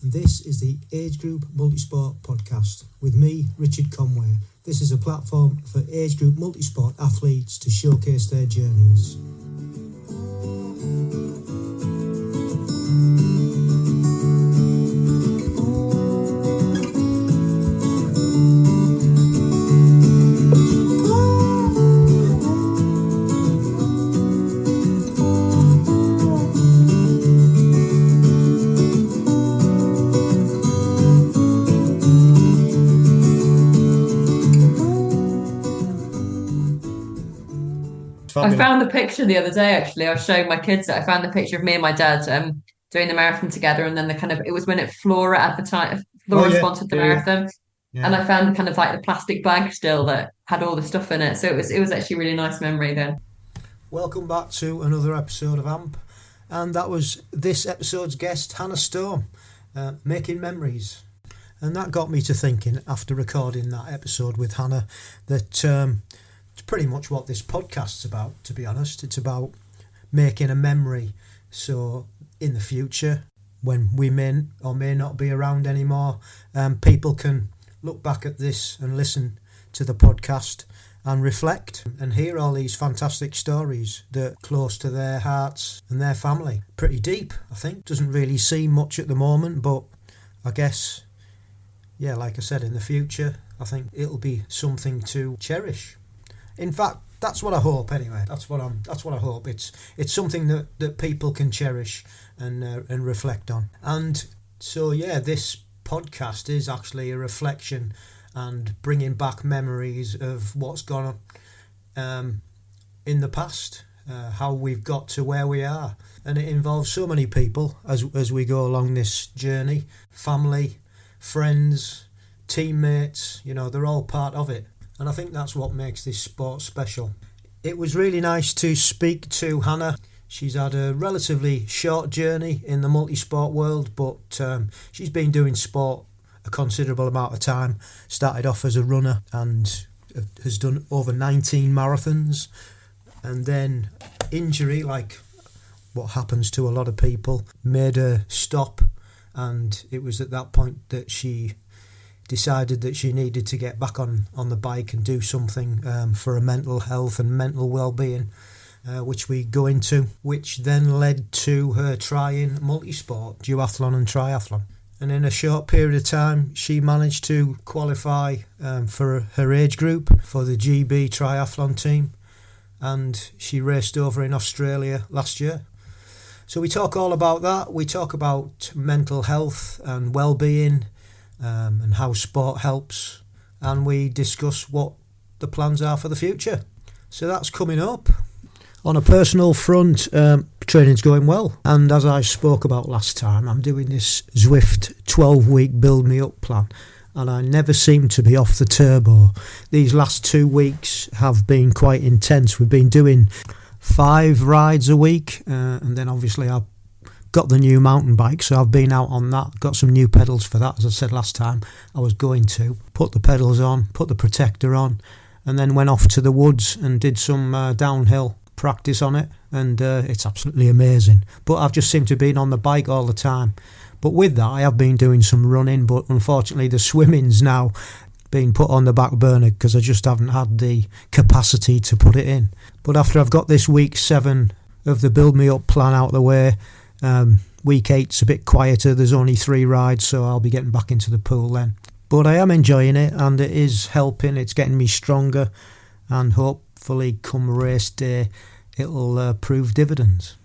and this is the Agegroup Multisport podcast with me, Richard Conway. This is a platform for Agegroup Multisport athletes to showcase their journeys. I found the picture the other day, actually. I was showing my kids that I found the picture of me and my dad doing the marathon together, and then it was when Flora advertised, sponsored the marathon. Yeah. And I found kind of like the plastic bag still that had all the stuff in it. So it was actually a really nice memory then. Welcome back to another episode of AMP, and that was this episode's guest, Hannah Storm, making memories. And that got me to thinking, after recording that episode with Hannah, that it's pretty much what this podcast's about, to be honest. It's about making a memory, so in the future, when we may or may not be around anymore, people can look back at this and listen to the podcast and reflect and hear all these fantastic stories that are close to their hearts and their family. Pretty deep, I think. Doesn't really seem much at the moment, but I guess, yeah, like I said, in the future, I think it'll be something to cherish. In fact, that's what I hope anyway. That's what I hope. It's something that people can cherish and reflect on. And so yeah, this podcast is actually a reflection and bringing back memories of what's gone on in the past, how we've got to where we are. And it involves so many people as we go along this journey. Family, friends, teammates, they're all part of it. And I think that's what makes this sport special. It was really nice to speak to Hannah. She's had a relatively short journey in the multisport world, but she's been doing sport a considerable amount of time. Started off as a runner and has done over 19 marathons. And then injury, like what happens to a lot of people, made her stop. And it was at that point that she decided that she needed to get back on the bike and do something for her mental health and mental well-being, which we go into, which then led to her trying multisport, duathlon and triathlon. And in a short period of time, she managed to qualify for her age group for the GB triathlon team, and she raced over in Australia last year. So we talk all about that. We talk about mental health and well-being, and how sport helps, and we discuss what the plans are for the future. So that's coming up. On a personal front, training's going well, and as I spoke about last time, I'm doing this Zwift 12-week build me up plan, and I never seem to be off the turbo. These last 2 weeks have been quite intense. We've been doing 5 rides a week, and then obviously I've got the new mountain bike, so I've been out on that, got some new pedals for that, as I said last time I was going to. Put the pedals on, put the protector on, and then went off to the woods and did some downhill practice on it, and it's absolutely amazing. But I've just seemed to have been on the bike all the time. But with that, I have been doing some running, but unfortunately the swimming's now been put on the back burner because I just haven't had the capacity to put it in. But after I've got this week 7 of the build me up plan out the way, week 8's a bit quieter. There's only 3 rides, so I'll be getting back into the pool then. But I am enjoying it, and it is helping. It's getting me stronger, and hopefully come race day it'll prove dividends.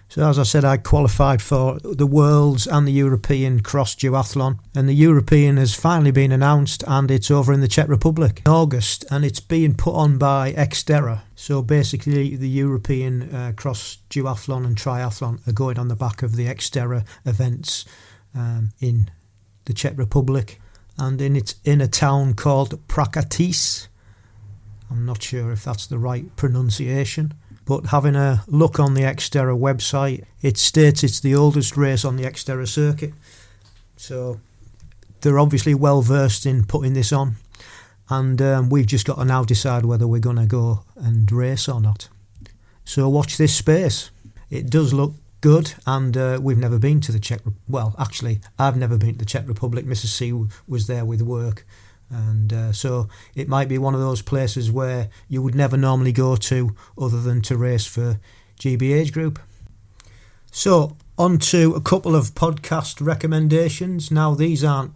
So as I said, I qualified for the Worlds and the European Cross Duathlon, and the European has finally been announced, and it's over in the Czech Republic in August, and it's being put on by Xterra. So basically the European Cross Duathlon and Triathlon are going on the back of the Xterra events in the Czech Republic, and it's in a town called Prakatic. I'm not sure if that's the right pronunciation. But having a look on the Xterra website, it states it's the oldest race on the Xterra circuit. So they're obviously well versed in putting this on. And we've just got to now decide whether we're going to go and race or not. So watch this space. It does look good, and we've never been to the Czech. Well, actually, I've never been to the Czech Republic. Mrs. C was there with work, and so it might be one of those places where you would never normally go to other than to race for GB Age Group. So on to a couple of podcast recommendations. Now, these aren't,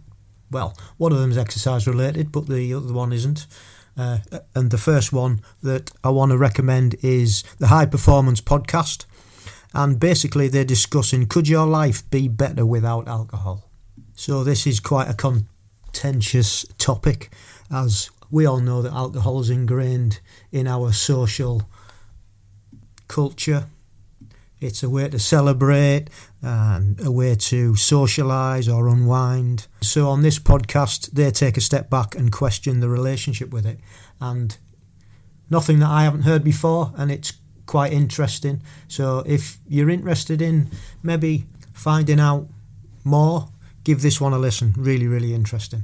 well, one of them is exercise related, but the other one isn't. And the first one that I want to recommend is the High Performance Podcast. And basically they're discussing, could your life be better without alcohol? So this is quite a contentious topic, as we all know that alcohol is ingrained in our social culture. It's a way to celebrate and a way to socialise or unwind. So on this podcast, they take a step back and question the relationship with it. And nothing that I haven't heard before, and it's quite interesting. So if you're interested in maybe finding out more, give this one a listen. Really, really interesting.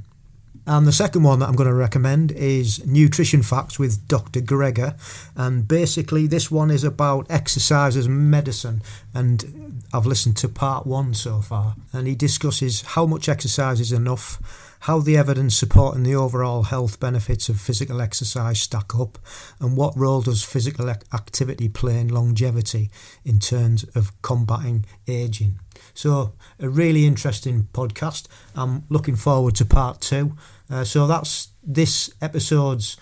And the second one that I'm going to recommend is Nutrition Facts with Dr. Gregor. And basically this one is about exercise as medicine. And I've listened to part 1 so far. And he discusses how much exercise is enough, how the evidence supporting the overall health benefits of physical exercise stack up, and what role does physical activity play in longevity in terms of combating ageing. So a really interesting podcast. I'm looking forward to part 2. So that's this episode's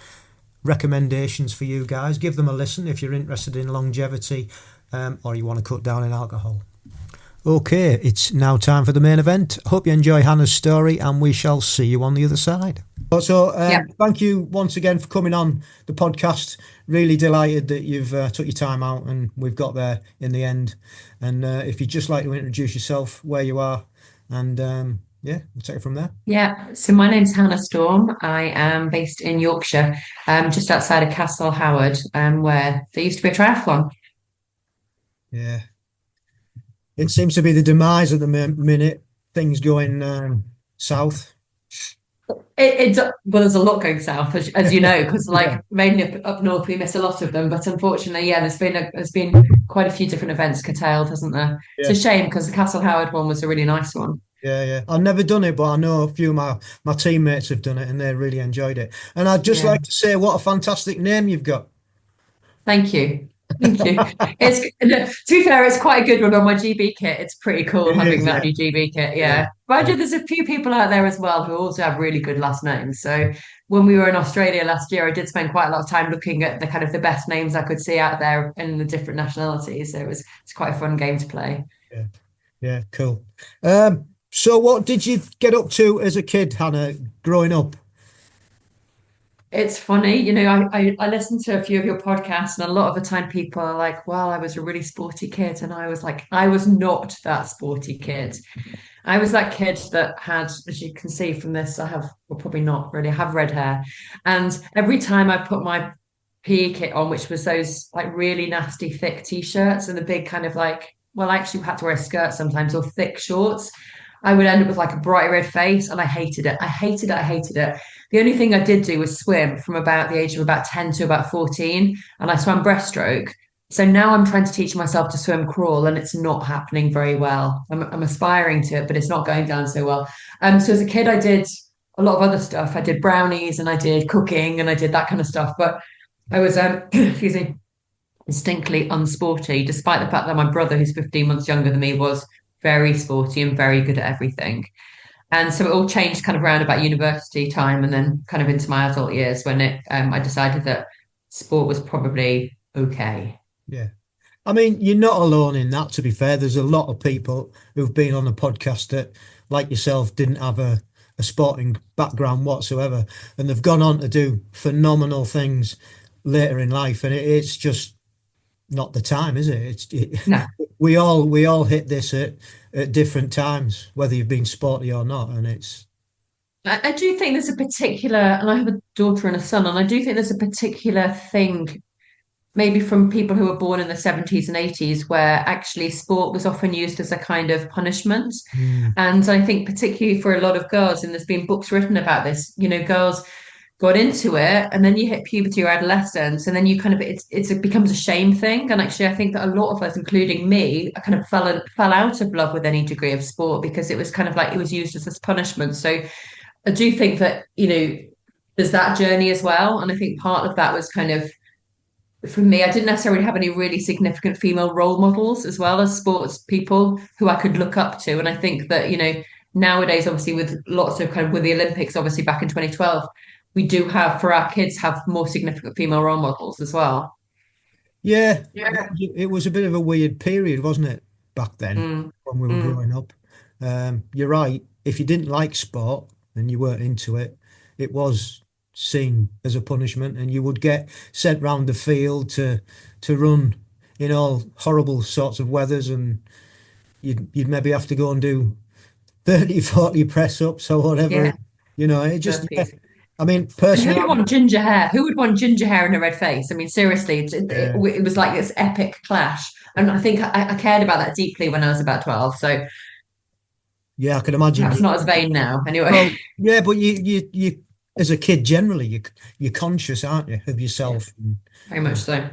recommendations for you guys. Give them a listen if you're interested in longevity or you want to cut down on alcohol. Okay, it's now time for the main event. Hope you enjoy Hannah's story, and we shall see you on the other side. So Thank you once again for coming on the podcast. Really delighted that you've took your time out and we've got there in the end. And if you'd just like to introduce yourself, where you are, and we'll take it from there. Yeah, so my name's Hannah Storm. I am based in Yorkshire, just outside of Castle Howard, where there used to be a triathlon. Yeah. It seems to be the demise at the minute, things going south. Well, there's a lot going south, as you know, because mainly up north we miss a lot of them. But unfortunately, there's been quite a few different events curtailed, hasn't there? Yeah. It's a shame because the Castle Howard one was a really nice one. Yeah. I've never done it, but I know a few of my teammates have done it and they really enjoyed it. And I'd just like to say what a fantastic name you've got. Thank you. Thank you. To be fair, it's quite a good one on my GB kit. It's pretty cool having that new GB kit. Yeah. But there's a few people out there as well who also have really good last names. So when we were in Australia last year, I did spend quite a lot of time looking at the kind of the best names I could see out there in the different nationalities. So it's quite a fun game to play. Yeah, cool. So what did you get up to as a kid, Hannah, growing up? It's funny, I listened to a few of your podcasts, and a lot of the time people are like, well, I was a really sporty kid. And I was like, I was not that sporty kid. I was that kid that had, as you can see from this, I have red hair. And every time I put my PE kit on, which was those like really nasty thick t-shirts and the big kind of like, well, I actually had to wear a skirt sometimes, or thick shorts, I would end up with like a bright red face, and I hated it. The only thing I did do was swim from about the age of about 10 to about 14, and I swam breaststroke. So now I'm trying to teach myself to swim crawl, and it's not happening very well. I'm aspiring to it, but it's not going down so well. So as a kid, I did a lot of other stuff. I did brownies and I did cooking and I did that kind of stuff. But I was, distinctly unsporty, despite the fact that my brother, who's 15 months younger than me, was very sporty and very good at everything. And so it all changed kind of around about university time, and then kind of into my adult years when I decided that sport was probably okay. Yeah. I mean, you're not alone in that, to be fair. There's a lot of people who've been on the podcast that, like yourself, didn't have a sporting background whatsoever, and they've gone on to do phenomenal things later in life, and it's just not the time, is it? No. We all hit this at different times, whether you've been sporty or not, and it's. I do think there's a particular, and I have a daughter and a son, and I do think there's a particular thing, maybe from people who were born in the 70s and 80s, where actually sport was often used as a kind of punishment. And I think particularly for a lot of girls, and there's been books written about this, girls got into it, and then you hit puberty or adolescence, and then you kind of it becomes a shame thing. And actually, I think that a lot of us, including me, kind of fell out of love with any degree of sport because it was kind of like it was used as this punishment. So I do think that, there's that journey as well. And I think part of that was kind of, for me, I didn't necessarily have any really significant female role models as well as sports people who I could look up to. And I think that, nowadays, obviously, with lots of kind of with the Olympics, obviously back in 2012, we do have for our kids have more significant female role models as well. Yeah, Yeah. it was a bit of a weird period, wasn't it, back then Mm, when we were mm, growing up? You're right. If you didn't like sport and you weren't into it, it was seen as a punishment, and you would get sent round the field to run in all horrible sorts of weathers, and you'd maybe have to go and do 30, 40 press ups or whatever. yeah. It just, yeah. Burpees. I mean, And personally, who'd want ginger hair? Who would want ginger hair and a red face? I mean, seriously, yeah, it was like this epic clash. And I think I cared about that deeply when I was about 12. So yeah, I can imagine perhaps you. not as vain now. Anyway, Well, yeah, but you as a kid generally you're conscious, aren't you, of yeah, yourself? And, very much so.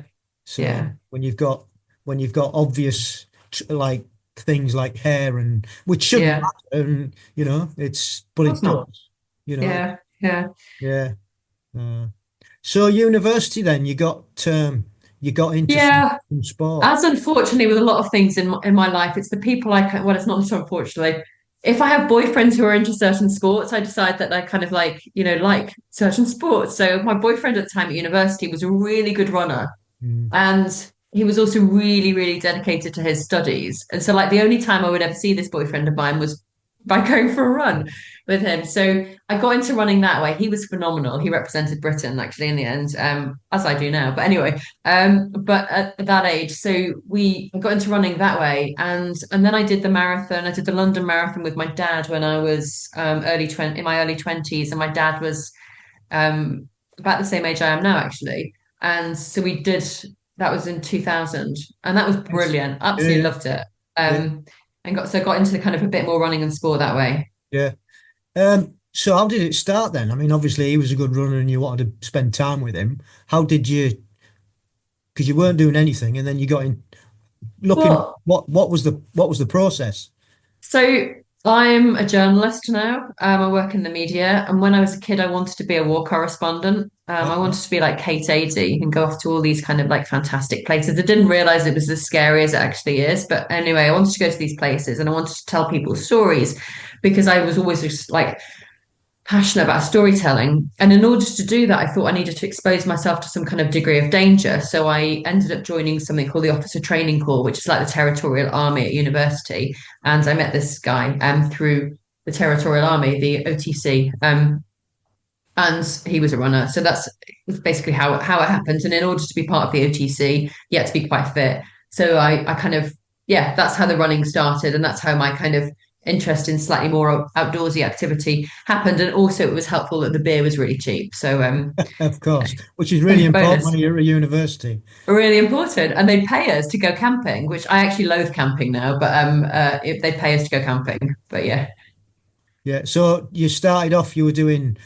so Yeah. when you've got obvious like things like hair and which shouldn't Yeah. matter, and but Of it course not. does. You know, Yeah. Yeah. yeah. Uh, so university then you got into Yeah. some sport. As unfortunately with a lot of things in my life, it's the people well, it's not so unfortunately. If I have boyfriends who are into certain sports, I decide that I kind of like certain sports. So my boyfriend at the time at university was a really good runner. Mm. And he was also really, really dedicated to his studies. And so, like, the only time I would ever see this boyfriend of mine was by going for a run with him. So I got into running that way. He was phenomenal. He represented Britain actually in the end, as I do now. But anyway, but at that age, so I got into running that way, and then I did the marathon. I did the London Marathon with my dad when I was in my early 20s, and my dad was about the same age I am now, actually. And so we did that was in 2000, and that was Yes. brilliant. Yeah, Absolutely yeah, loved it. yeah, And got into the kind of a bit more running and sport that way. yeah. So how did it start then? I mean, obviously he was a good runner and you wanted to spend time with him. How did you? Because you weren't doing anything, and then you got in looking. Well, What was the process? so I'm a journalist now. I work in the media, and when I was a kid, I wanted to be a war correspondent. I Oh, wanted to be like Kate Adie and go off to all these kind of like fantastic places. I didn't realize it was as scary as it actually is, but anyway, I wanted to go to these places and I wanted to tell people stories because I was always just like passionate about storytelling. And in order to do that, I thought I needed to expose myself to some kind of degree of danger. So I ended up joining something called the Officer Training Corps, which is like the Territorial Army at university. And I met this guy through the Territorial Army, the OTC. And he was a runner. So that's basically how it happened. And in order to be part of the OTC, you had to be quite fit. So I kind of, yeah, that's how the running started. And that's how my kind of interest in slightly more outdoorsy activity happened. And also it was helpful that the beer was really cheap. So of course, which is really important bonus, when you're at university. really important. And they'd pay us to go camping, which I actually loathe camping now, but if they pay us to go camping. But yeah. Yeah. So you started off, you were doing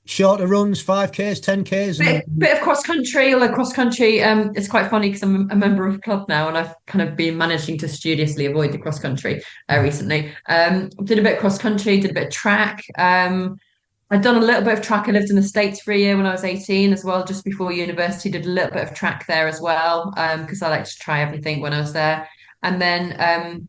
shorter runs, 5Ks, 10Ks, and Bit of cross country, although cross country, it's quite funny because I'm a member of a club now, and I've kind of been managing to studiously avoid the cross country recently. Did a bit of cross country, did a bit of track. I'd done a little bit of track. I lived in the States for a year when I was 18 as well, just before university. Did a little bit of track there as well, because I like to try everything when I was there. And then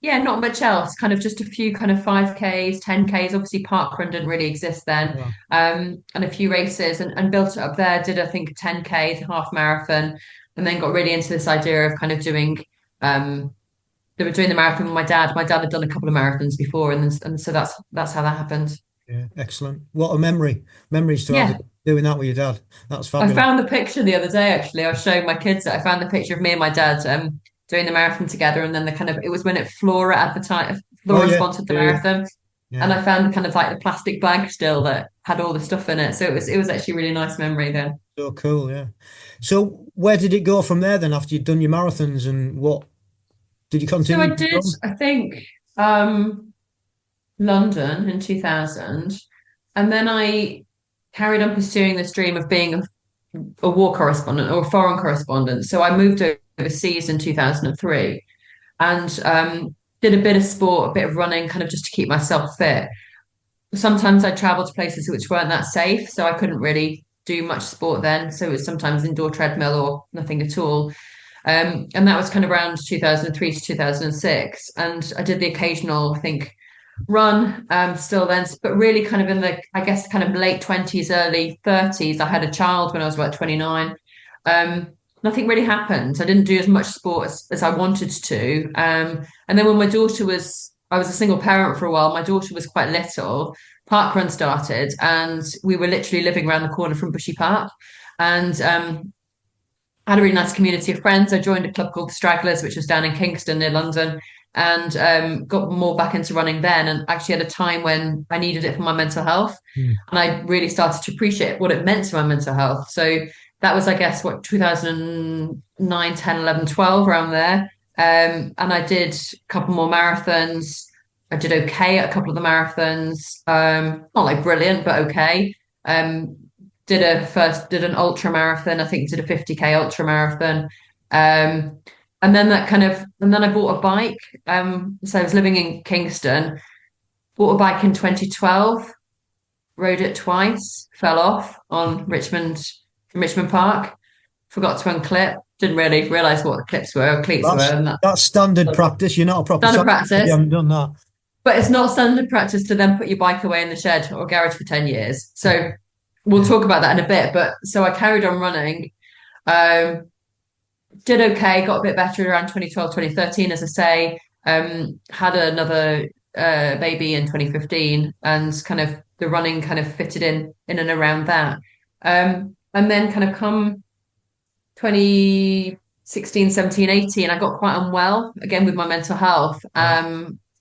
yeah, not much else. Kind of just a few kind of 5Ks, 10Ks. Obviously, parkrun didn't really exist then. yeah. And a few races and built it up there. Did I think 10K, half marathon, and then got really into this idea of kind of doing they were doing the marathon with my dad. My dad had done a couple of marathons before, and so that's how that happened. Yeah, excellent. What a memories to have Yeah. doing that with your dad. That's I fabulous. found the picture the other day, actually. I was showing my kids it. I found the picture of me and my dad doing the marathon together. And then the kind of, it was when Flora advertised, Oh Flora yeah, sponsored the yeah, yeah, marathon. And yeah. I found kind of like the plastic bag still that had all the stuff in it. So it was actually a really nice memory then. So cool, yeah. So where did it go from there then after you'd done your marathons, and what did you So I continue to did, run? I think, London in 2000. And then I carried on pursuing this dream of being a war correspondent or a foreign correspondent. So I moved overseas in 2003 and did a bit of sport, a bit of running, kind of just to keep myself fit. Sometimes I traveled to places which weren't that safe, so I couldn't really do much sport then. So it was sometimes indoor treadmill or nothing at all. And that was kind of around 2003 to 2006. And I did the occasional, I think, run still then, but really kind of in the, I guess, kind of late 20s, early 30s. I had a child when I was about 29. Nothing really happened. I didn't do as much sport as I wanted to. And then when my daughter I was a single parent for a while. My daughter was quite little. Parkrun started, and we were literally living around the corner from Bushy Park. And I had a really nice community of friends. I joined a club called the Stragglers, which was down in Kingston near London, and got more back into running then. And actually had a time when I needed it for my mental health. And I really started to appreciate what it meant to my mental health. So that was, I guess, 2009, 10, 11, 12, around there. And I did a couple more marathons. I did okay at a couple of the marathons. Not like brilliant, but okay. Did an ultra marathon. I think did a 50k ultra marathon. And then I bought a bike. So I was living in Kingston, bought a bike in 2012, rode it twice, fell off on Richmond Park, forgot to unclip, didn't really realise what the clips were, or cleats were. And that's standard practice. You're not a proper standard practice. You haven't done that. But it's not standard practice to then put your bike away in the shed or garage for 10 years. So we'll talk about that in a bit. But so I carried on running, did okay, got a bit better around 2012, 2013, as I say, had another baby in 2015, and kind of the running kind of fitted in and around that. And then kind of come 2016, 17, 18, I got quite unwell again with my mental health.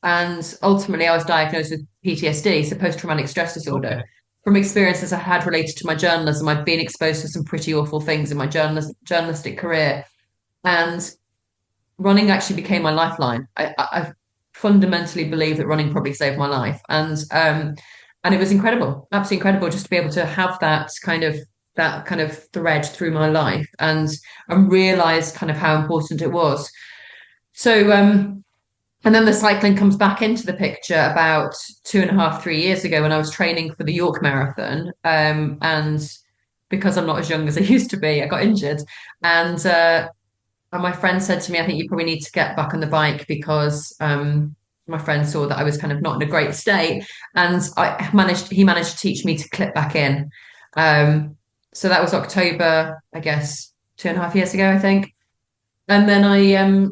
And ultimately I was diagnosed with PTSD, so post-traumatic stress disorder, from experiences I had related to my journalism. I'd been exposed to some pretty awful things in my journalistic career. And running actually became my lifeline. I fundamentally believe that running probably saved my life. And it was incredible, absolutely incredible, just to be able to have that kind of thread through my life and realize kind of how important it was. So, and then the cycling comes back into the picture about 2.5, 3 years ago when I was training for the York Marathon. And because I'm not as young as I used to be, I got injured. And my friend said to me, I think you probably need to get back on the bike, because my friend saw that I was kind of not in a great state. And he managed to teach me to clip back in. So that was October, I guess, 2.5 years ago, I think. And then I,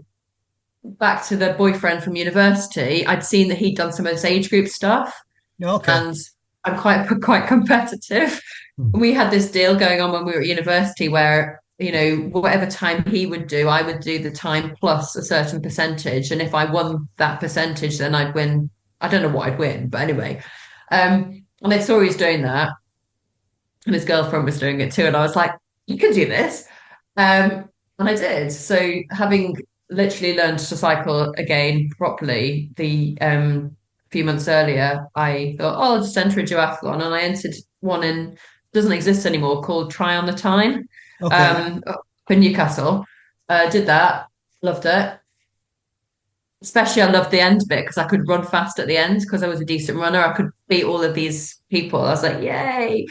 back to the boyfriend from university, I'd seen that he'd done some of this age group stuff. Okay. And I'm quite competitive. We had this deal going on when we were at university where, you know, whatever time he would do, I would do the time plus a certain percentage. And if I won that percentage, then I'd win. I don't know what I'd win, but anyway. And I saw he was doing that. And his girlfriend was doing it too. And I was like, you can do this. And I did. So having literally learned to cycle again properly the few months earlier, I thought, oh, I'll just enter a duathlon. And I entered one doesn't exist anymore, called Triathlon&Duathlon, up in Newcastle. Did that, loved it. Especially I loved the end bit because I could run fast at the end because I was a decent runner. I could beat all of these people. I was like, yay.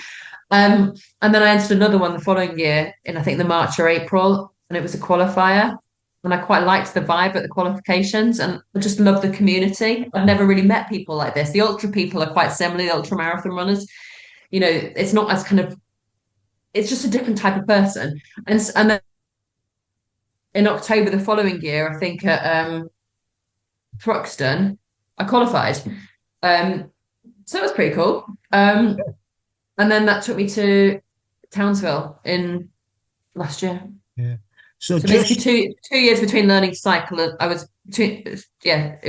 And then I entered another one the following year in, I think, the March or April, and it was a qualifier. And I quite liked the vibe at the qualifications, and I just loved the community. I've never really met people like this. The ultra people are quite similar, the ultra marathon runners. You know, it's not as kind of, it's just a different type of person. And then in October the following year, I think at Thruxton, I qualified. So it was pretty cool. And then that took me to Townsville in last year. Yeah. So basically 2 years between learning to cycle. It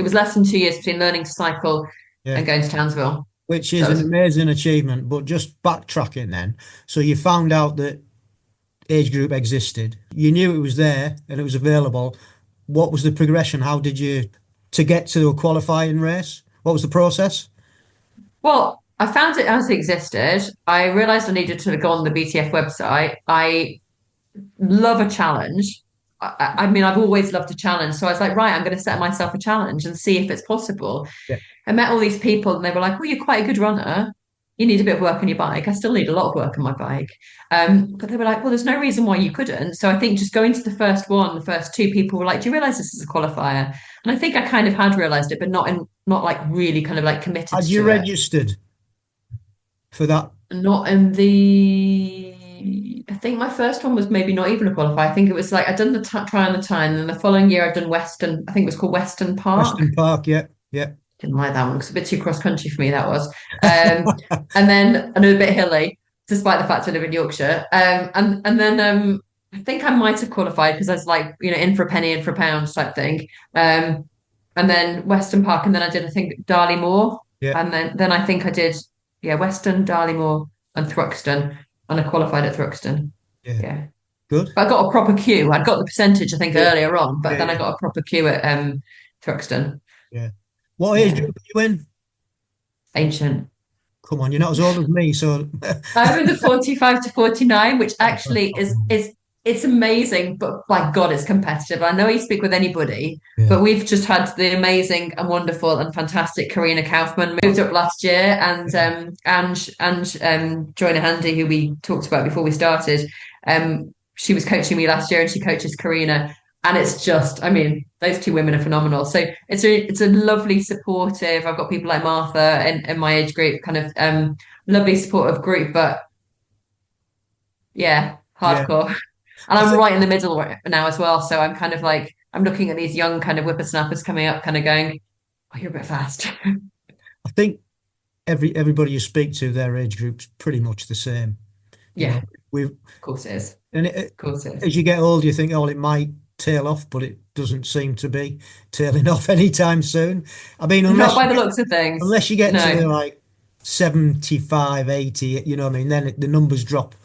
was less than 2 years between learning to cycle and going to Townsville. Which is an amazing achievement. But just backtracking then. So you found out that age group existed. You knew it was there and it was available. What was the progression? How did you, to get to a qualifying race? What was the process? Well, I found it as it existed. I realized I needed to go on the BTF website. I love a challenge. I mean, I've always loved a challenge. So I was like, right, I'm going to set myself a challenge and see if it's possible. Yeah. I met all these people and they were like, well, you're quite a good runner. You need a bit of work on your bike. I still need a lot of work on my bike. But they were like, well, there's no reason why you couldn't. So I think just going to the first one, the first two people were like, do you realize this is a qualifier? And I think I kind of had realized it, but not like really kind of like committed Had you to it. registered for that? Not in the, I think my first one was maybe not even a qualifier. I think it was like I'd done the try on the time, and then the following year I'd done Western, I think it was called Western Park. Western Park, yeah, yeah. Didn't like that one because it's a bit too cross country for me, that was. And then I know a bit hilly, despite the fact I live in Yorkshire. And then I think I might have qualified because I was like, in for a penny, in for a pound type thing. And then Western Park, and then I did, I think, Darley Moor. Yeah. And then I think I did, Western, Darley Moor, and Thruxton. And I qualified at Thruxton. Yeah. Yeah. Good. But I got a proper queue. I'd got the percentage, I think, earlier on, but then I got a proper queue at Thruxton. Yeah. What age group are you in? Ancient. Come on, you're not as old as me, so I'm in the 45 to 49, which actually it's amazing, but by God, it's competitive. I know you speak with anybody, but we've just had the amazing and wonderful and fantastic Karina Kaufman moved up last year, and Joyner Handy, who we talked about before we started, she was coaching me last year, and she coaches Karina. And it's just, I mean, those two women are phenomenal. So it's a lovely, supportive. I've got people like Martha in my age group, kind of lovely, supportive group. But yeah, hardcore. Yeah. And I'm right in the middle now as well. So I'm kind of like, I'm looking at these young kind of whippersnappers coming up, kind of going, oh, you're a bit fast. I think everybody you speak to, their age group's pretty much the same. Yeah, of course it is. And of course it is. As you get older, you think, oh, it might tail off, but it doesn't seem to be tailing off anytime soon. I mean, not by the looks of things. Unless you get to like 75, 80, you know what I mean, then the numbers drop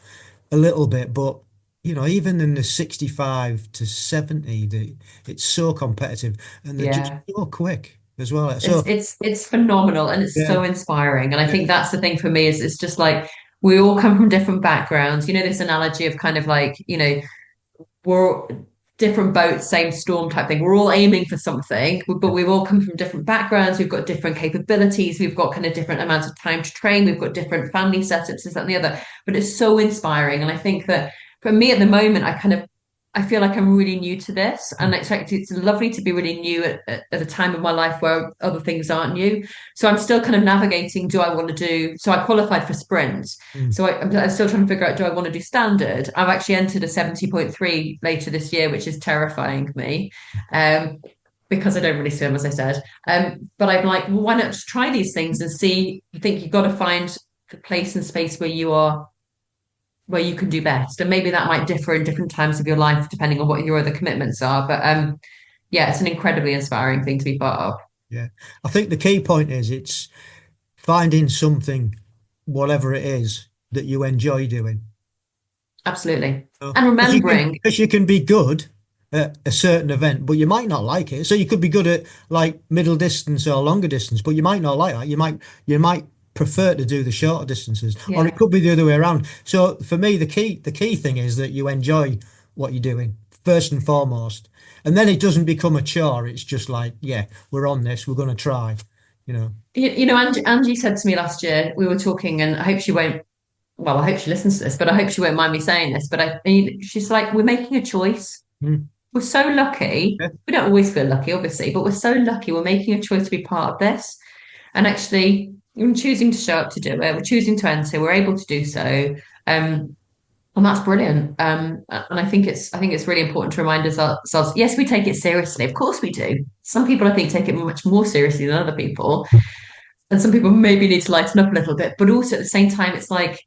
a little bit. But, even in the 65 to 70, it's so competitive and they're just so quick as well. So it's phenomenal and it's so inspiring. And I think that's the thing for me is it's just like we all come from different backgrounds. This analogy of kind of like, we're different boats, same storm type thing. We're all aiming for something, but we've all come from different backgrounds. We've got different capabilities. We've got kind of different amounts of time to train. We've got different family setups, this, that, and the other. But it's so inspiring. And I think that for me at the moment, I feel like I'm really new to this. And it's lovely to be really new at a time of my life where other things aren't new. So I'm still kind of navigating, so I qualified for sprints. So I'm still trying to figure out, do I want to do standard? I've actually entered a 70.3 later this year, which is terrifying me. Because I don't really swim, as I said. But I'm like, well, why not just try these things and see? I think you've got to find the place and space where you can do best. And maybe that might differ in different times of your life, depending on what your other commitments are. But it's an incredibly inspiring thing to be part of. Yeah. I think the key point is it's finding something, whatever it is, that you enjoy doing. Absolutely. And remembering. Because you can be good at a certain event, but you might not like it. So you could be good at like middle distance or longer distance, but you might not like that. You might prefer to do the shorter distances, or it could be the other way around. So for me, the key thing is that you enjoy what you're doing first and foremost, and then it doesn't become a chore. It's just like, we're on this, we're going to try. Angie said to me last year, we were talking, and I hope she won't. Well, I hope she listens to this, but I hope she won't mind me saying this. But she's like, we're making a choice. We're so lucky. We don't always feel lucky, obviously, but we're so lucky. We're making a choice to be part of this, and actually. We're choosing to show up to do it. We're choosing to enter. We're able to do so, and that's brilliant. And I think it's really important to remind ourselves. Yes, we take it seriously. Of course, we do. Some people, I think, take it much more seriously than other people, and some people maybe need to lighten up a little bit. But also at the same time, it's like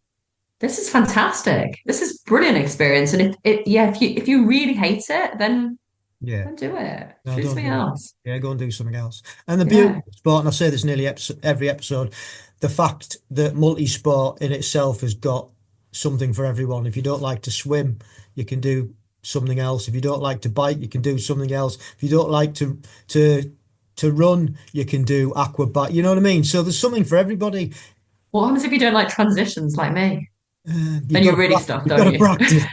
this is fantastic. This is brilliant experience. And if you really hate it, then. Don't do it. Do something else. Go and do something else. And the beauty of sport, and I say this nearly every episode, the fact that multi-sport in itself has got something for everyone. If you don't like to swim, you can do something else. If you don't like to bike, you can do something else. If you don't like to run, you can do aqua bike. You know what I mean? So there's something for everybody. What happens if you don't like transitions like me? You've And got you're to really stuffed, you've got don't to you? practice.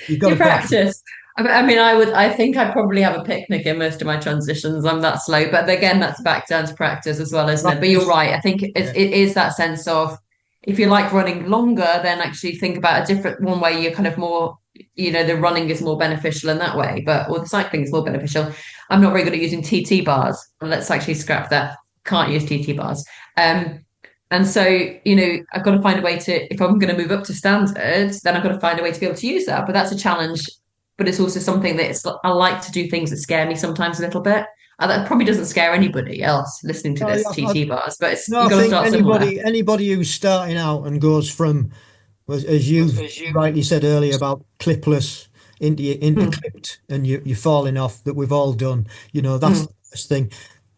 You've got You to practice. practice. I mean, I think I probably have a picnic in most of my transitions. I'm that slow, but again, that's back down to practice as well, isn't it? But you're Practice. right. I think Yeah. it is that sense of, if you like running longer, then actually think about a different one where you're kind of more, the running is more beneficial in that way, or the cycling is more beneficial. I'm not very good at using TT bars. Let's actually scrap that. Can't use TT bars. Um, and so, I've got to find a way to, if I'm going to move up to standards, then I've got to find a way to be able to use that. But that's a challenge. But it's also something that I like to do things that scare me sometimes a little bit. That probably doesn't scare anybody else listening to No, this TT bars, but no, I you've got to think start somewhere. anybody who's starting out and goes from, as you've rightly said earlier, about clipless into Mm, clipped, and you're falling off, that we've all done. That's mm, the first thing.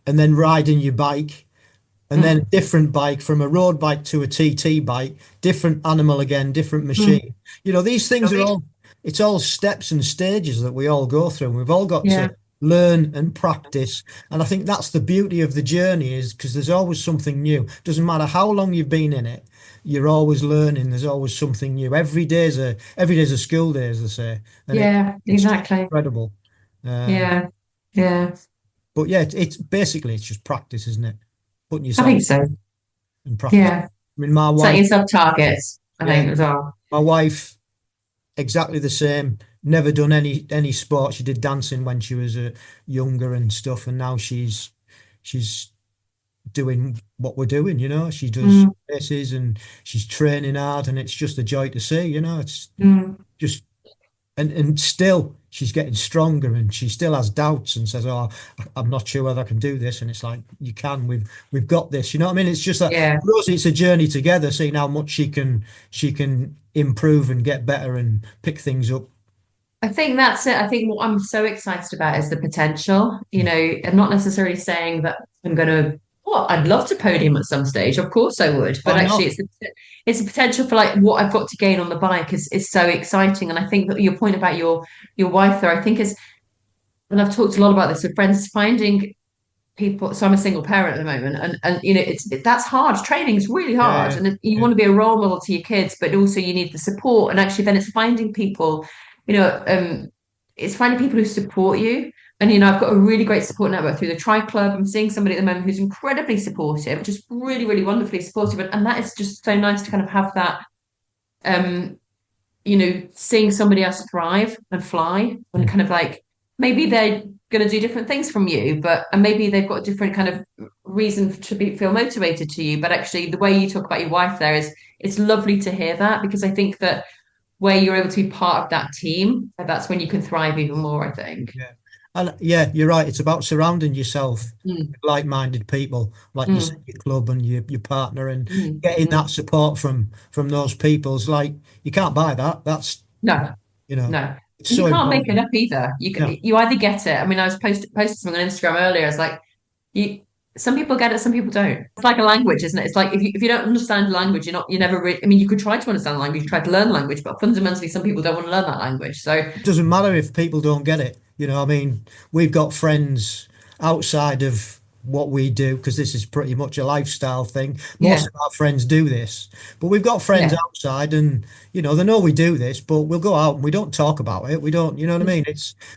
And then riding your bike, and then a mm. different bike, from a road bike to a TT bike, different animal again, different Mm. machine. These things are all, it's all steps and stages that we all go through, and we've all got to Yeah, learn and practice. And I think that's the beauty of the journey, is because there's always something new. Doesn't matter how long you've been in it, you're always learning. There's always something new. Every day's a school day, as they say, and yeah, it's just exactly. incredible. Um, Yeah, yeah. but yeah, it's basically, it's just practice, isn't it? Putting I yourself think so. in practice. Yeah. I mean, my Setting wife, yourself targets, I yeah, think, as well. my wife, exactly the same. Never done any sport. She did dancing when she was younger and stuff, and now she's doing what we're doing. She does Mm, races, and she's training hard, and it's just a joy to see. It's mm. just, and still she's getting stronger, and she still has doubts and says, "Oh, I'm not sure whether I can do this." And it's like, you can. We've got this. You know what I mean? It's just that, Yeah. for us, it's a journey together, seeing how much she can improve and get better and pick things up. I think that's it. I think what I'm so excited about is the potential. I'm not necessarily saying that I'm going to, well, I'd love to podium at some stage. Of course I would. But Why actually, not? it's the potential for like what I've got to gain on the bike is so exciting. And I think that your point about your wife there, I think is, and I've talked a lot about this with friends, is finding people. So I'm a single parent at the moment, and that's hard. Training is really hard, Yeah, and you yeah, want to be a role model to your kids, but also you need the support. And actually, then it's finding people, you know, um, it's finding people who support you. And I've got a really great support network through the Tri Club. I'm seeing somebody at the moment who's incredibly supportive, just really, really wonderfully supportive, and that is just so nice to kind of have that. Um, seeing somebody else thrive and fly, and kind of like, maybe they're going to do different things from you, and maybe they've got a different kind of reason to feel motivated to you. But actually, the way you talk about your wife there is, it's lovely to hear that, because I think that where you're able to be part of that team, that's when you can thrive even more, I think. yeah. And yeah, you're right. It's about surrounding yourself Mm, with like-minded people, like you said, mm, your club and your partner, and mm. getting that support from those people's, like, you can't buy that. That's, No, you know, no. it's And you so can't make it important. up either. No, You either get it. I mean, I was posting something on Instagram earlier. It's like, you some people get it, some people don't. It's like a language, isn't it? It's like, if you don't understand language, you never really, I mean, you could try to understand language, you try to learn language, but fundamentally some people don't want to learn that language. So it doesn't matter if people don't get it. I mean, we've got friends outside of what we do, because this is pretty much a lifestyle thing. Most yeah, of our friends do this, but we've got friends yeah. outside, and they know we do this, but we'll go out and we don't talk about it. We don't, you know what I mean?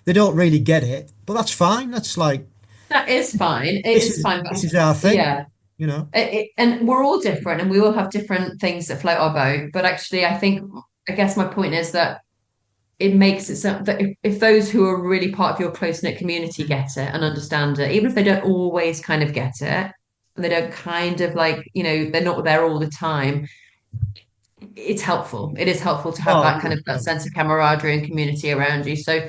They don't really get it, but that's fine. That's like, That is fine. It this is is fine, but this is our thing, yeah. you know. And we're all different, and we all have different things that float our boat. But actually, I guess my point is that it makes it so that if those who are really part of your close-knit community get it and understand it, even if they don't always kind of get it, and they don't kind of like, they're not there all the time, it's helpful. It is helpful to have Oh, that kind of, that yeah, sense of camaraderie and community around you. So,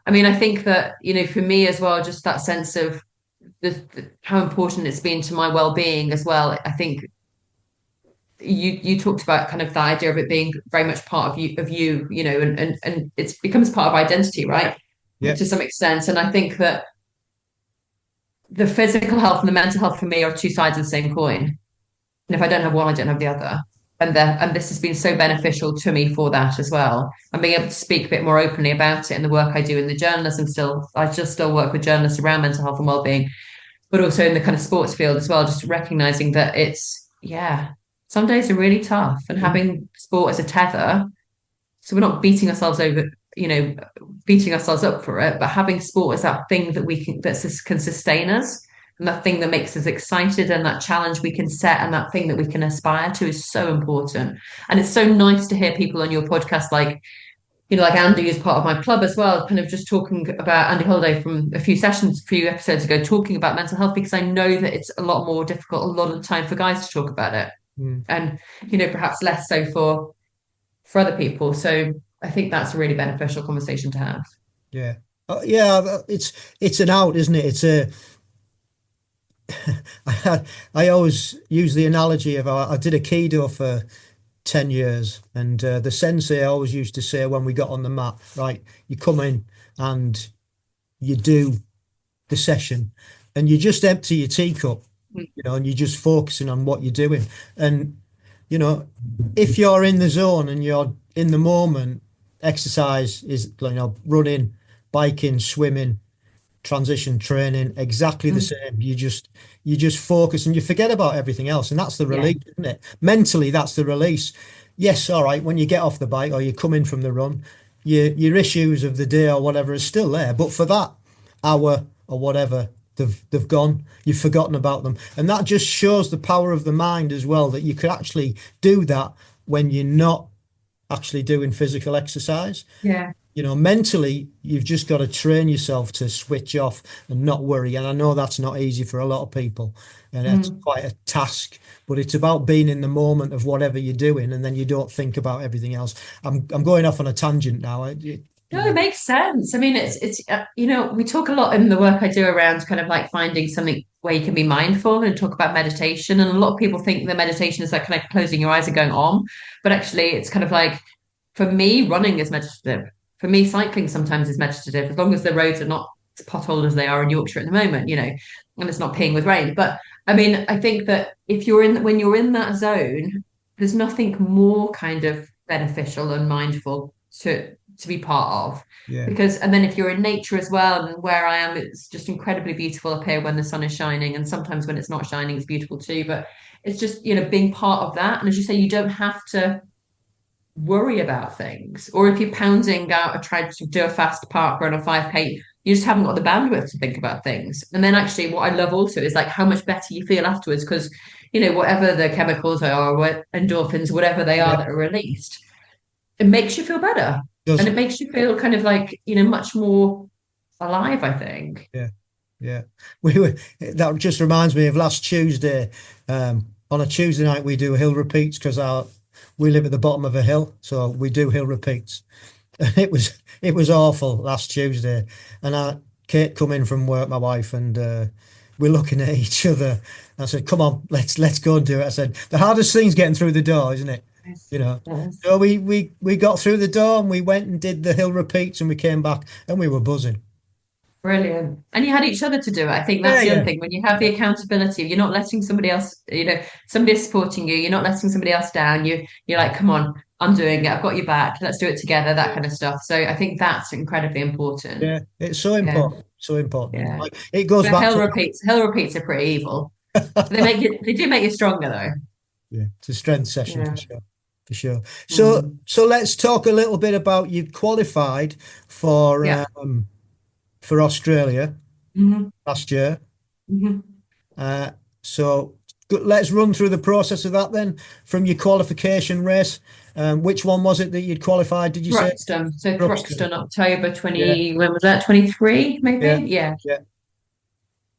I mean, I think that, for me as well, just that sense of how important it's been to my well-being as well. I think you talked about kind of the idea of it being very much part of you, and it becomes part of identity, right? yeah, To some extent. And I think that the physical health and the mental health for me are two sides of the same coin. And if I don't have one, I don't have the other. And this has been so beneficial to me for that as well. And being able to speak a bit more openly about it in the work I do in the journalism I just still work with journalists around mental health and well-being, but also in the kind of sports field as well, just recognizing that some days are really tough, and having sport as a tether, so we're not beating ourselves over, beating ourselves up for it, but having sport as that thing that can sustain us, and that thing that makes us excited, and that challenge we can set, and that thing that we can aspire to is so important. And it's so nice to hear people on your podcast like Andy is part of my club as well, kind of just talking about Andy Holiday from a few episodes ago, talking about mental health, because I know that it's a lot more difficult a lot of the time for guys to talk about it. And, perhaps less so for other people. So I think that's a really beneficial conversation to have. Yeah. It's an out, isn't it? It's a I always use the analogy of I did Aikido for 10 years, and the sensei always used to say when we got on the mat, right, you come in and you do the session and you just empty your teacup, and you're just focusing on what you're doing. And if you're in the zone and you're in the moment, exercise is running, biking, swimming, transition training, exactly the same. You just focus and you forget about everything else, and that's the release, isn't it? Mentally, that's the release. Yes, all right, when you get off the bike or you come in from the run, your issues of the day or whatever is still there, but for that hour or whatever, they've gone. You've forgotten about them, and that just shows the power of the mind as well, that you could actually do that when you're not actually doing physical exercise. Mentally, you've just got to train yourself to switch off and not worry. And I know that's not easy for a lot of people, and it's quite a task, but it's about being in the moment of whatever you're doing, and then you don't think about everything else. I'm going off on a tangent now. No, it makes sense. I mean, it's we talk a lot in the work I do around kind of like finding something where you can be mindful, and talk about meditation. And a lot of people think that meditation is like kind of closing your eyes and going on, but actually it's kind of like, for me, running is meditative. For me, cycling sometimes is meditative, as long as the roads are not potholed as they are in Yorkshire at the moment, and it's not peeing with rain. But I mean, I think that when you're in that zone, there's nothing more kind of beneficial and mindful to be part of. And then if you're in nature as well, and where I am, it's just incredibly beautiful up here when the sun is shining, and sometimes when it's not shining it's beautiful too. But it's just being part of that. And as you say, you don't have to worry about things. Or if you're pounding out or trying to do a fast park run or 5K, you just haven't got the bandwidth to think about things. And then actually what I love also is like how much better you feel afterwards, because whatever the chemicals are, or endorphins, whatever they are that are released, it makes you feel better. And it makes you feel kind of like much more alive, I think. That just reminds me of last Tuesday. On a Tuesday night we do hill repeats, because we live at the bottom of a hill, so we do hill repeats. It was awful last Tuesday, and Kate come in from work, my wife, and we're looking at each other. I said, "Come on, let's go and do it." I said, "The hardest thing's getting through the door, isn't it?" Yes. So we got through the door and we went and did the hill repeats, and we came back and we were buzzing. Brilliant. And you had each other to do it. I think that's the other thing. When you have the accountability, you're not letting somebody else, somebody's supporting you. You're not letting somebody else down. You're like, come on, I'm doing it. I've got you back. Let's do it together, that kind of stuff. So I think that's incredibly important. Yeah, it's so important. So important. Yeah. Like, it goes back hill repeats are pretty evil. They do make you stronger though. Yeah, it's a strength session for sure. So let's talk a little bit about, you qualified for Australia last year. So let's run through the process of that then, from your qualification race. Which one was it that you'd qualified, did you say? So Thruxton, October 20, when was that? 23 maybe?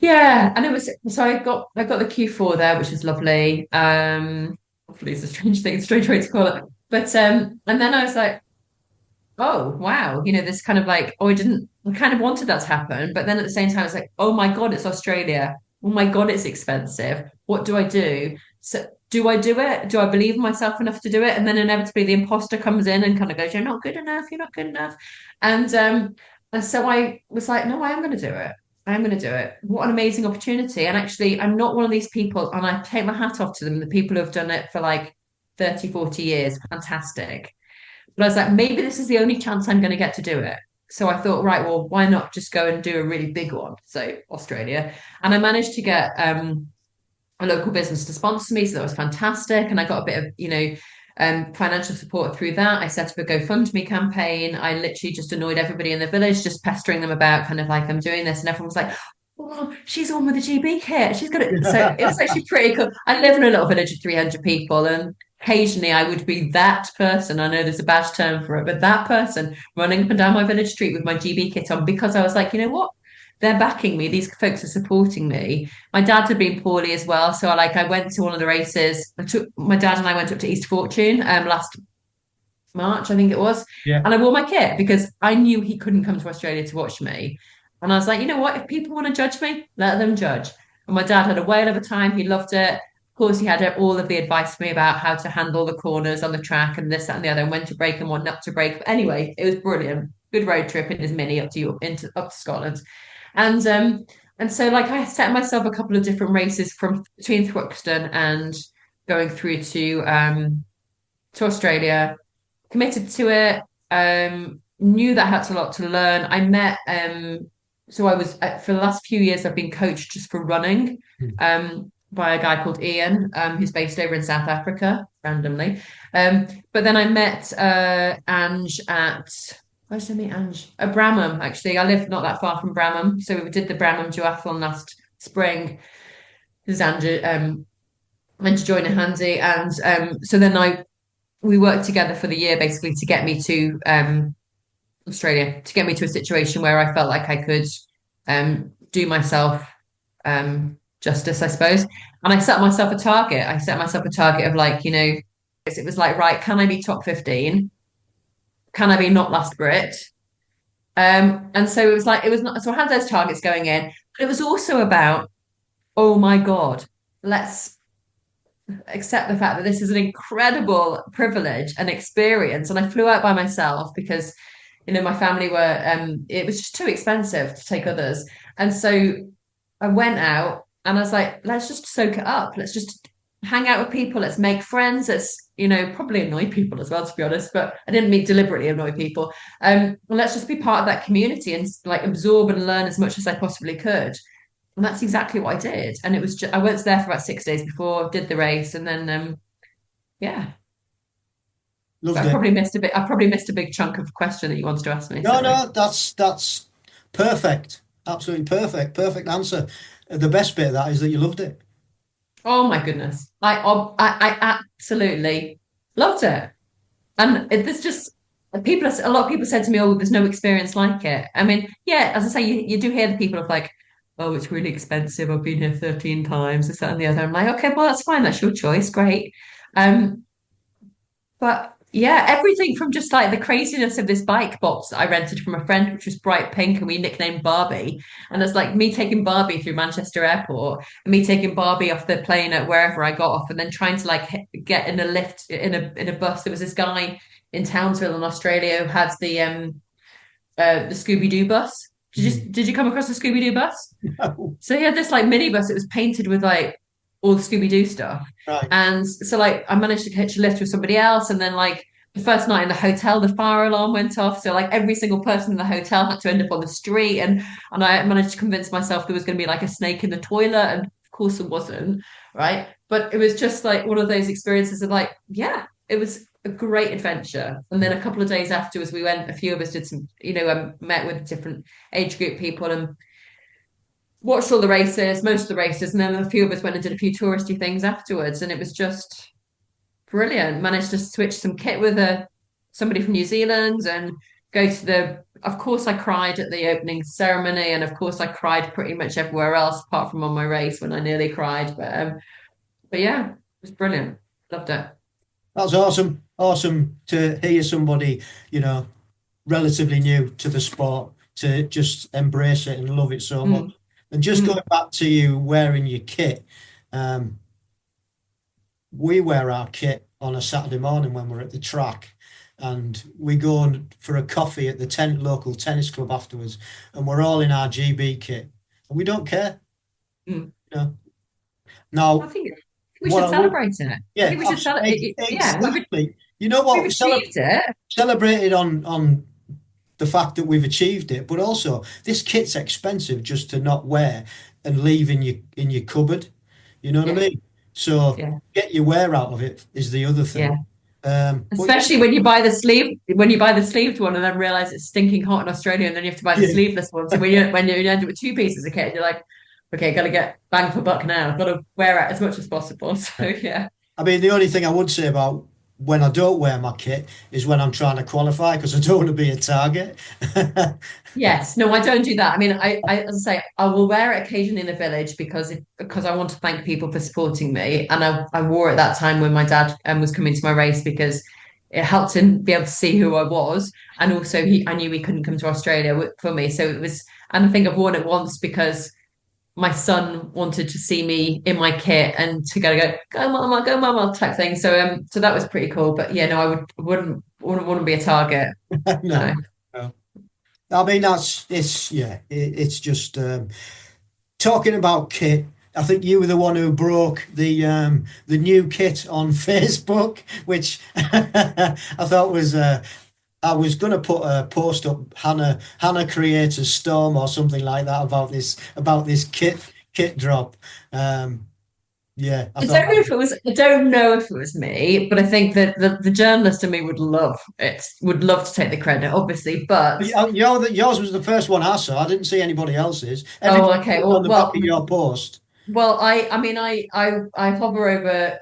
Yeah. And it was, so I got the Q4 there, which is lovely. Hopefully it's a strange way to call it. But and then I was like, oh wow, this kind of like, I kind of wanted that to happen, but then at the same time it's like, oh my God, it's Australia. Oh my God, it's expensive. What do I do? So do I do it? Do I believe in myself enough to do it? And then inevitably the imposter comes in and kind of goes, you're not good enough. And so I was like, no, I am going to do it. I'm going to do it. What an amazing opportunity. And actually, I'm not one of these people, and I take my hat off to them, the people who have done it for like 30, 40 years. Fantastic. But I was like, maybe this is the only chance I'm going to get to do it. So I thought, right, well, why not just go and do a really big one? So Australia. And I managed to get a local business to sponsor me, so that was fantastic. And I got a bit of, financial support through that. I set up a GoFundMe campaign. I literally just annoyed everybody in the village, just pestering them about kind of like, I'm doing this, and everyone was like, oh, she's on with the GB kit. She's got it. So it was actually pretty cool. I live in a little village of 300 people, and occasionally I would be that person. I know there's a badge term for it, but that person running up and down my village street with my GB kit on, because I was like, you know what? They're backing me. These folks are supporting me. My dad had been poorly as well, so I went to one of the races. My dad and I went up to East Fortune last March, I think it was. Yeah. And I wore my kit because I knew he couldn't come to Australia to watch me. And I was like, you know what? If people want to judge me, let them judge. And my dad had a whale of a time. He loved it. Of course, he had all of the advice for me about how to handle the corners on the track and this, that, and the other, and when to brake and what not to brake. But anyway, it was brilliant. Good road trip in his Mini up to Scotland. And so like I set myself a couple of different races from between Thruxton and going through to Australia, committed to it, knew that I had a lot to learn. I met so I was for the last few years I've been coached just for running by a guy called Ian, who's based over in South Africa randomly. But then I met Ange at where did I meet Ange? At Bramham, actually. I live not that far from Bramham. So we did the Duathlon last spring. This is Ange went to join a handy. And so then we worked together for the year basically to get me to Australia, to get me to a situation where I felt like I could do myself justice, I suppose. And I set myself a target. I set myself a target of like, it was like, right, can I be top 15? Can I be not last Brit? And so it was not, so I had those targets going in, but it was also about, oh my God, let's accept the fact that this is an incredible privilege and experience. And I flew out by myself because, my family it was just too expensive to take others. And so I went out and I was like, let's just soak it up. Let's just hang out with people. Let's make friends. Let's, probably annoy people as well, to be honest, but I didn't mean deliberately annoy people. And let's just be part of that community and like absorb and learn as much as I possibly could. And that's exactly what I did. And it was I went there for about 6 days before, did the race, and then yeah. Loved I it. probably missed a big chunk of the question that you wanted to ask me. No, that's perfect. Absolutely perfect. Perfect answer. The best bit of that is that you loved it. Oh my goodness. I absolutely loved it. And there's just a lot of people said to me, oh, there's no experience like it. I mean, yeah, as I say, you do hear the people of like, oh, it's really expensive. I've been here 13 times, this, that, and the other. I'm like, okay, well, that's fine. That's your choice. Great. But yeah, everything from just like the craziness of this bike box that I rented from a friend, which was bright pink, and we nicknamed Barbie. And it's like me taking Barbie through Manchester Airport, and me taking Barbie off the plane at wherever I got off, and then trying to like get in a lift in a bus. There was this guy in Townsville in Australia who had the Scooby-Doo bus. Did you come across the Scooby-Doo bus? No. So he had this like minibus. It was painted with like all the Scooby-Doo stuff. Right. And so like I managed to catch a lift with somebody else, and then like the first night in the hotel, the fire alarm went off. So like every single person in the hotel had to end up on the street, and I managed to convince myself there was going to be like a snake in the toilet, and of course there wasn't, right? But it was just like one of those experiences of like, yeah, it was a great adventure. And then a couple of days afterwards, a few of us did some, met with different age group people and watched all the races, most of the races, and then a few of us went and did a few touristy things afterwards, and it was just brilliant. Managed to switch some kit with somebody from New Zealand and go to of course I cried at the opening ceremony, and of course I cried pretty much everywhere else apart from on my race when I nearly cried. But yeah, it was brilliant. Loved it. That's awesome. Awesome to hear somebody, relatively new to the sport to just embrace it and love it so much. And just going back to you wearing your kit, we wear our kit on a Saturday morning when we're at the track, and we go for a coffee at the local tennis club afterwards, and we're all in our GB kit, and we don't care. Now, I think we should celebrate it. Yeah, I think we should celebrate. Exactly. You know what? We've achieved it. Celebrated on the fact that we've achieved it, but also this kit's expensive just to not wear and leave in your cupboard. You know what I Yeah. mean? So Yeah. get your wear out of it is the other Yeah. thing. But Especially when you buy the sleeved one and then realize it's stinking hot in Australia, and then you have to buy the yeah, sleeveless one. So when you end up with two pieces of kit, you're like, okay, got to get bang for buck now. Got to wear it as much as possible. So yeah. I mean, the only thing I would say about when I don't wear my kit is when I'm trying to qualify because I don't want to be a target. Yes, no, I don't do that. I mean, as I say, I will wear it occasionally in the village because I want to thank people for supporting me, and I wore it that time when my dad was coming to my race because it helped him be able to see who I was, and also I knew he couldn't come to Australia for me, so it was, and I think I've worn it once because my son wanted to see me in my kit and to go mama type thing. So that was pretty cool. But yeah, no, wouldn't want to be a target. No, No. no. I mean, it's just talking about kit. I think you were the one who broke the new kit on Facebook, which I thought was I was going to put a post up, Hannah creates a storm or something like that about this kit drop. Yeah, I thought I don't know if it was me, but I think that the journalist in me would love to take the credit, obviously. But yours was the first one I saw. I didn't see anybody else's. oh, Everybody okay. put it on Well, the back of well, your post. well, I mean, I hover over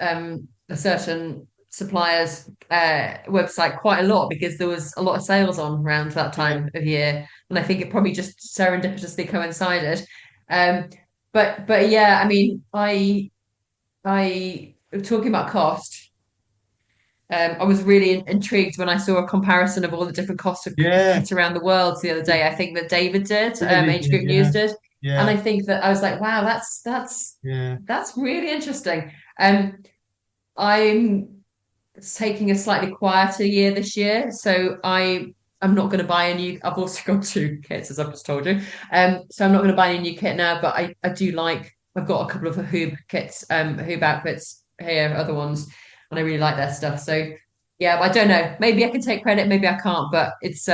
a certain supplier's website quite a lot because there was a lot of sales on around that Yeah, time of year, and I think it probably just serendipitously coincided. Um, but yeah, I mean, I talking about cost. I was really intrigued when I saw a comparison of all the different costs of yeah, kit around the world the other day. I think that David did, David Age did, Group News yeah, did, and yeah, I think that I was like, wow, yeah. that's really interesting. I'm taking a slightly quieter year this year, so I'm not going to buy a new. I've also got two kits, as I've just told you. So I'm not going to buy any new kit now, but I do like. I've got a couple of Hoob kits, Hoob outfits here, other ones, and I really like their stuff. So yeah, I don't know. Maybe I can take credit, maybe I can't, but it's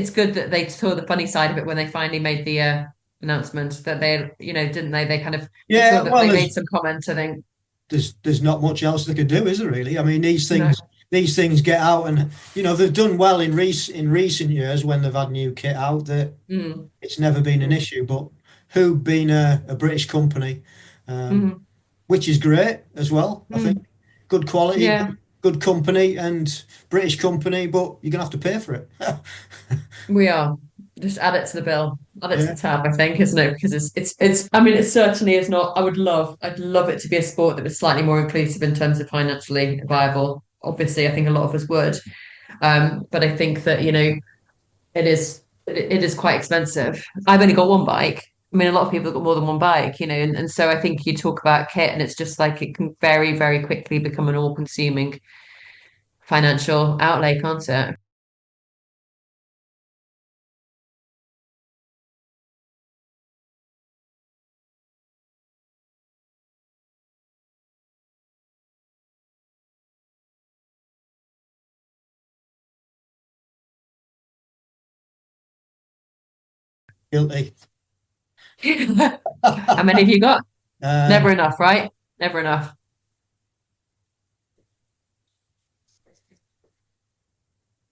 good that they saw the funny side of it when they finally made the announcement that they, didn't they? They kind of, I saw Yeah, that well, they made some comment, I think. there's not much else they can do, is there really? I mean, No. these things get out, and they've done well in recent years when they've had new kit out. That Mm, it's never been an mm, issue. But who being a British company, um, mm, which is great as well. I think mm. good quality, Yeah. good company, and British company, but you're gonna have to pay for it. We are. Just add it to the bill. Add it to Yeah, the tab, I think, isn't it? Because it's I mean it certainly is not. I'd love it to be a sport that was slightly more inclusive in terms of financially viable. Obviously, I think a lot of us would. But I think that, it is quite expensive. I've only got one bike. I mean, a lot of people have got more than one bike, and so I think you talk about kit and it's just like it can very, very quickly become an all-consuming financial outlay, can't it? guilty. How many have you got? Never um, enough, right? Never enough.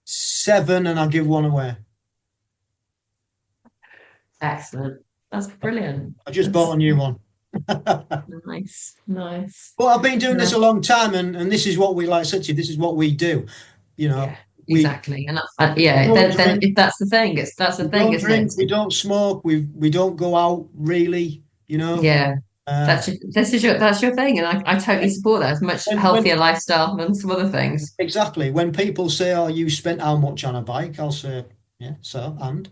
7, and I'll give one away. Excellent. That's brilliant. I just bought That's a new one. nice. Nice. Well, I've been doing this No, a long time, and this is what we like. I said to you, this is what we do. You know, yeah, we exactly. And we yeah, don't then drink, if that's the thing, that's the we thing, don't isn't it? drink, we don't smoke, we don't go out really. You know, Yeah. uh, That's your thing, and I totally support that. It's a much when healthier lifestyle than some other things. exactly when people say, "Oh, you spent how much on a bike?" I'll say, "Yeah, so and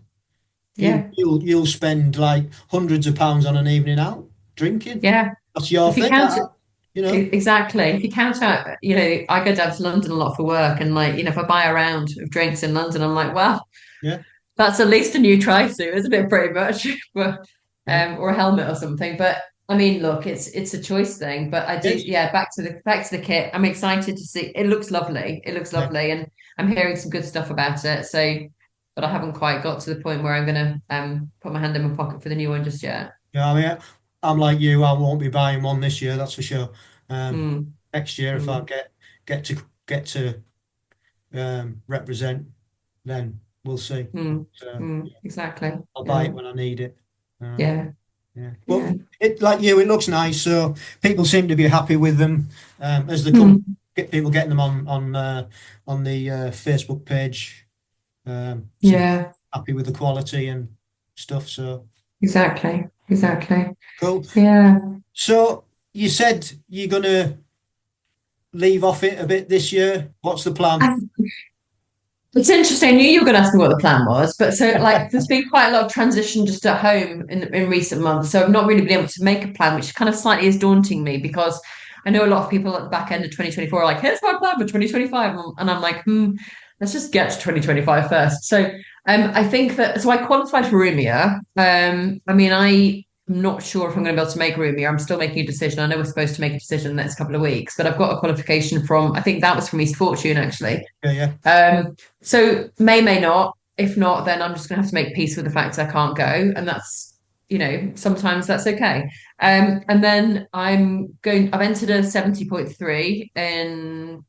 Yeah. you'll spend like hundreds of pounds on an evening out drinking. Yeah. That's your If you thing, count you know." exactly, if you count out, I go down to London a lot for work, and like, if I buy a round of drinks in London, I'm like, wow, Yeah, that's at least a new trisuit, isn't it? Pretty much, but yeah. or a helmet or something. But I mean, look, it's a choice thing. But I do, Yes, yeah. Back to the kit. I'm excited to see. It looks lovely. It looks yeah. lovely, and I'm hearing some good stuff about it. So, but I haven't quite got to the point where I'm gonna put my hand in my pocket for the new one just yet. Yeah, I mean, I'm like you. I won't be buying one this year. That's for sure. Mm, Next year, if I mm, get to represent, then we'll see. mm, Yeah, exactly. I'll buy Yeah. it when I need it. Um, Yeah. yeah, but Yeah. it like you, it looks nice. So people seem to be happy with them as they come. Mm, Get people getting them on the Facebook page. Seem yeah. happy with the quality and stuff. So Exactly. yeah, Exactly. cool. Yeah. So you said you're gonna leave off it a bit this year. What's the plan? It's interesting. I knew you were going to ask me what the plan was, but so like there's been quite a lot of transition just at home in recent months. So I've not really been able to make a plan, which kind of slightly is daunting me because I know a lot of people at the back end of 2024 are like, here's my plan for 2025. And I'm like, let's just get to 2025 first. So I think that so I qualified for Rumia. I mean, I'm not sure if I'm going to be able to make Rumia. I'm still making a decision. I know we're supposed to make a decision in the next couple of weeks, but I've got a qualification from I think that was from East Fortune actually. Yeah, So may not. If not, then I'm just gonna have to make peace with the fact I can't go, and that's sometimes that's okay. And then I've entered a 70.3 in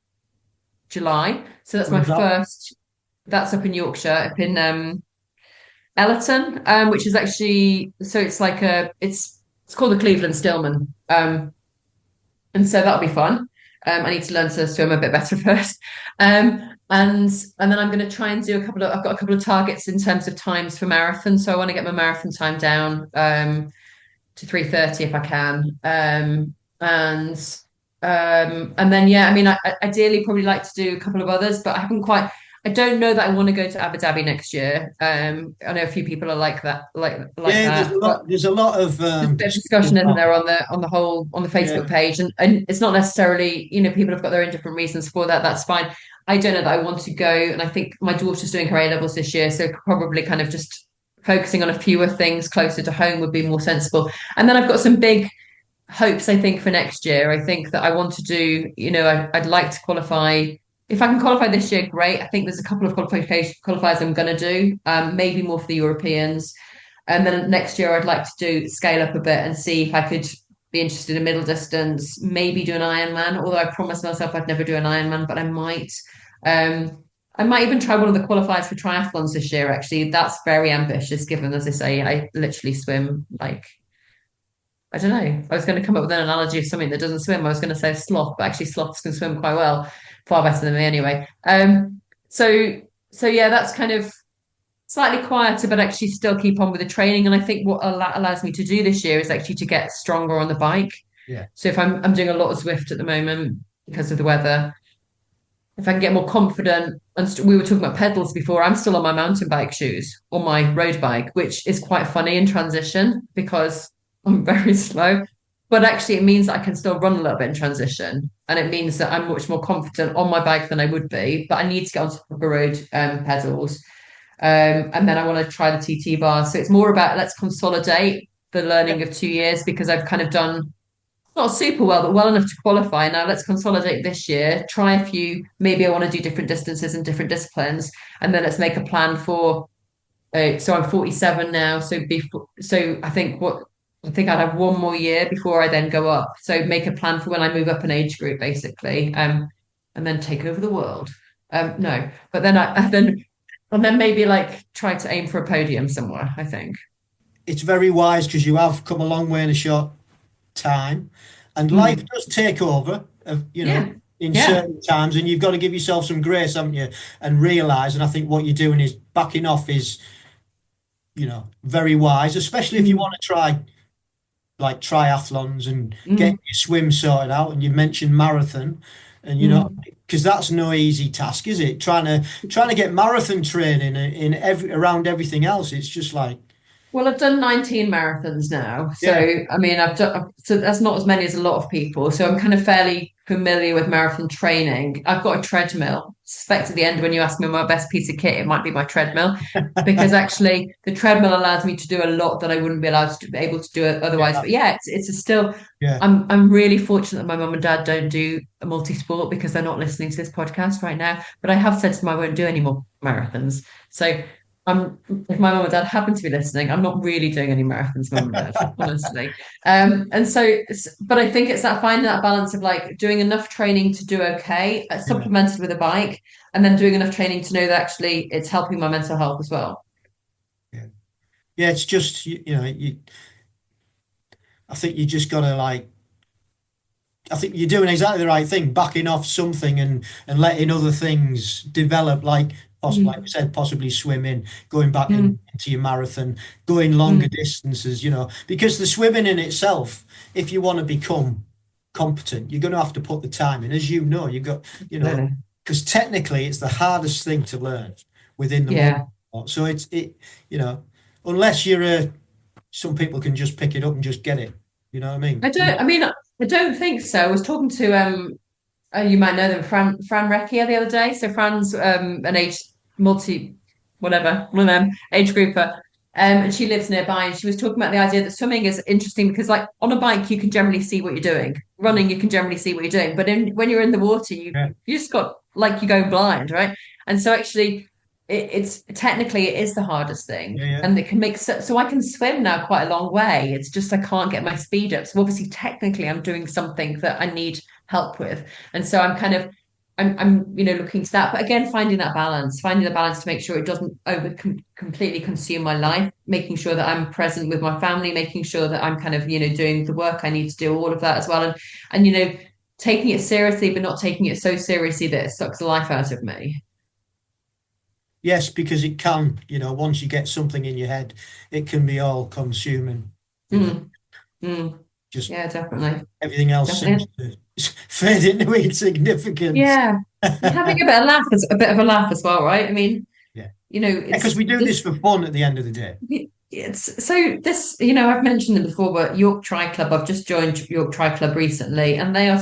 July, so that's my where's that? first. That's up in Yorkshire, up in Ellerton, which is actually so it's like it's called the Cleveland Stillman. And so that'll be fun. I need to learn to swim a bit better first. And then I'm going to try and do I've got a couple of targets in terms of times for marathon. So I want to get my marathon time down to 3:30 if I can. And then yeah, I mean, I ideally probably like to do a couple of others, but I don't know that I want to go to Abu Dhabi next year. I know a few people are like that, like Yeah, that, but there's a lot of there's a bit of discussion discussion, isn't about. there, on the Facebook Yeah, page, and it's not necessarily, people have got their own different reasons for that. That's fine. I don't know that I want to go, and I think my daughter's doing her A levels this year, so probably kind of just focusing on a fewer things closer to home would be more sensible. And then I've got some big hopes, I think, for next year. I think that I want to do, I'd like to qualify. If I can qualify this year, great. I think there's a couple of qualifiers I'm going to do, maybe more for the Europeans. And then next year, I'd like to scale up a bit and see if I could be interested in middle distance, maybe do an Ironman. Although I promised myself I'd never do an Ironman, but I might. I might even try one of the qualifiers for triathlons this year. Actually, that's very ambitious, given as I say, I literally swim like I don't know. I was going to come up with an analogy of something that doesn't swim. I was going to say a sloth, but actually sloths can swim quite well, far better than me anyway. So yeah, that's kind of slightly quieter, but actually still keep on with the training. And I think what allows me to do this year is actually to get stronger on the bike. yeah, So if I'm doing a lot of Zwift at the moment because of the weather, if I can get more confident, and we were talking about pedals before, I'm still on my mountain bike shoes or my road bike, which is quite funny in transition because I'm very slow. But actually, it means that I can still run a little bit in transition. And it means that I'm much more confident on my bike than I would be. But I need to get onto proper road pedals. And then I want to try the TT bars. So it's more about let's consolidate the yeah, learning of 2 years because I've kind of done not super well, but well enough to qualify. Now let's consolidate this year, try a few. Maybe I want to do different distances and different disciplines, and then let's make a plan for. So I'm 47 now. So I think I'd have one more year before I then go up. So make a plan for when I move up an age group, basically, and then take over the world. No, but then and then maybe like try to aim for a podium somewhere. I think. it's very wise because you have come a long way in a short time, and life Mm. does take over. Yeah, In yeah. certain times, and you've got to give yourself some grace, haven't you? And realize, and I think what you're doing is backing off is, very wise, especially if you Mm. want to try like triathlons and get Mm. your swim sorted out. And you mentioned marathon, and Mm. because that's no easy task, is it? Trying to get marathon training in around everything else. It's just like, Well, I've done 19 marathons now. So, yeah, I mean, so that's not as many as a lot of people. So I'm kind of fairly familiar with marathon training. I've got a treadmill. Suspect at the end, when you ask me my best piece of kit, it might be my treadmill, because actually the treadmill allows me to do a lot that I wouldn't be allowed to be able to do it otherwise. yeah, But yeah, it's a still, yeah. I'm really fortunate that my mum and dad don't do a multi-sport because they're not listening to this podcast right now. But I have said to them I won't do any more marathons. So if my mum and dad happen to be listening, I'm not really doing any marathons, mum and dad, honestly. And so, but I think it's that finding that balance of like doing enough training to do okay, supplemented with a bike, and then doing enough training to know that actually it's helping my mental health as well. Yeah, it's just I think you just gotta like. I think you're doing exactly the right thing, backing off something and letting other things develop, like like we said, possibly swimming, going back into your marathon, going longer distances, because the swimming in itself, if you want to become competent, you're going to have to put the time in. As you've got, because technically it's the hardest thing to learn within the multi-sport. So unless some people can just pick it up and just get it. You know what I mean? I don't think so. I was talking to you might know them, Fran Recchia the other day. So Fran's an whatever, one of them, age grouper. And she lives nearby, and she was talking about the idea that swimming is interesting because, like, on a bike, you can generally see what you're doing. Running, you can generally see what you're doing. But when you're in the water, you just got like you go blind, right? And so actually, it's technically it is the hardest thing, and it can make so I can swim now quite a long way. It's just I can't get my speed up. So obviously, technically, I'm doing something that I need help with, and so I'm looking to that. But again, finding the balance to make sure it doesn't completely consume my life, making sure that I'm present with my family, making sure that I'm kind of doing the work I need to do, all of that as well, and taking it seriously, but not taking it so seriously that it sucks the life out of me. Yes, because it can, once you get something in your head, it can be all consuming. Just definitely. Everything else seems to fade into insignificance. Yeah, having a bit of a laugh as well, right? I mean, because we do this for fun at the end of the day. It's so this, I've mentioned them before, but York Tri Club. I've just joined York Tri Club recently, and they are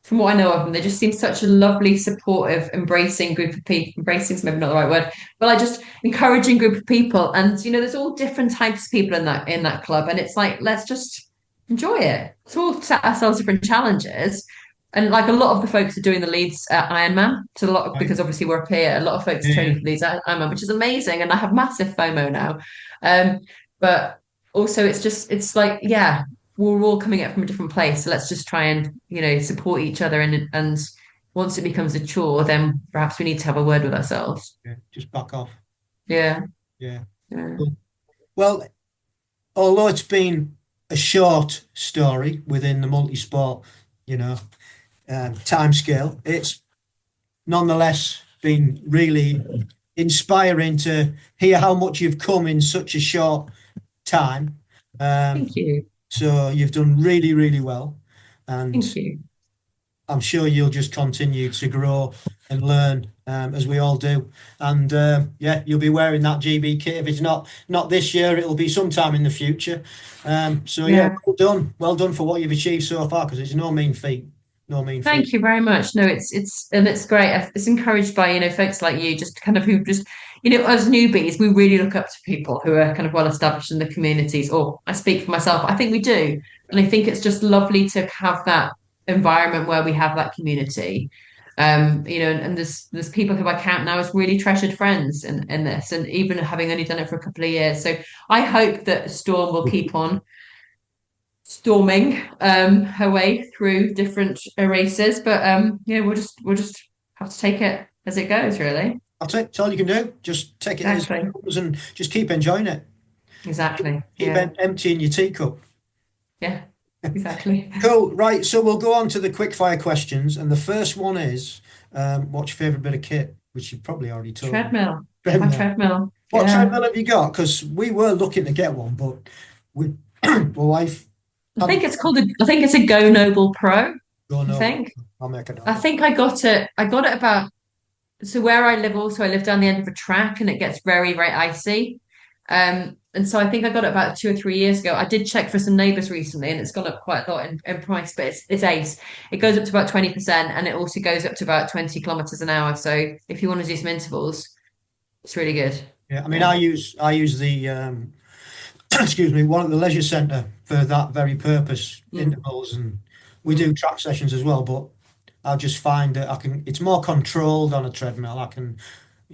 from what I know of them, they just seem such a lovely, supportive, embracing group of people. Embracing is maybe not the right word, but I just encouraging group of people. And there's all different types of people in that club, and it's like let's just enjoy it. Let's all set ourselves different challenges. And like a lot of the folks are doing the Leeds Ironman, so because obviously we're up here, a lot of folks are training for Leeds Ironman, which is amazing, and I have massive FOMO now. But also it's like we're all coming at it from a different place. So let's just try and, support each other. And once it becomes a chore, then perhaps we need to have a word with ourselves. Yeah, just back off. Yeah. Well, although it's been a short story within the multi-sport, time scale, it's nonetheless been really inspiring to hear how much you've come in such a short time. Thank you. So you've done really, really well. And thank you. I'm sure you'll just continue to grow and learn as we all do. And you'll be wearing that GB kit. If it's not this year, it'll be sometime in the future. Well done for what you've achieved so far, because it's no mean feat. Thank you very much. No, it's great. It's encouraged by folks like you, just kind of who just as newbies, we really look up to people who are kind of well established in the communities. Or I speak for myself, I think we do, and I think it's just lovely to have that environment where we have that community. And there's people who I count now as really treasured friends in this, and even having only done it for a couple of years. So I hope that Storm will keep on storming her way through different races, but we'll just have to take it as it goes, really. That's all you can do. Just take it as it comes and just keep enjoying it. Exactly. Keep emptying your teacup. Yeah, exactly. Cool. Right, so we'll go on to the quick-fire questions, and the first one is, what's your favourite bit of kit? Which you've probably already told me. Treadmill. What treadmill have you got? Because we were looking to get one, but my wife... I think it's a Go Noble Pro. I think. I'll make it up. I think I got it about, so where I live also, I live down the end of a track and it gets very, very icy. And so I think I got it about 2 or 3 years ago. I did check for some neighbours recently and it's gone up quite a lot in price, but it's ace. It goes up to about 20% and it also goes up to about 20 kilometers an hour. So if you want to do some intervals, it's really good. Yeah, I mean, I use the excuse me, one at the leisure centre for that very purpose, intervals, and we do track sessions as well, but I just find that it's more controlled on a treadmill.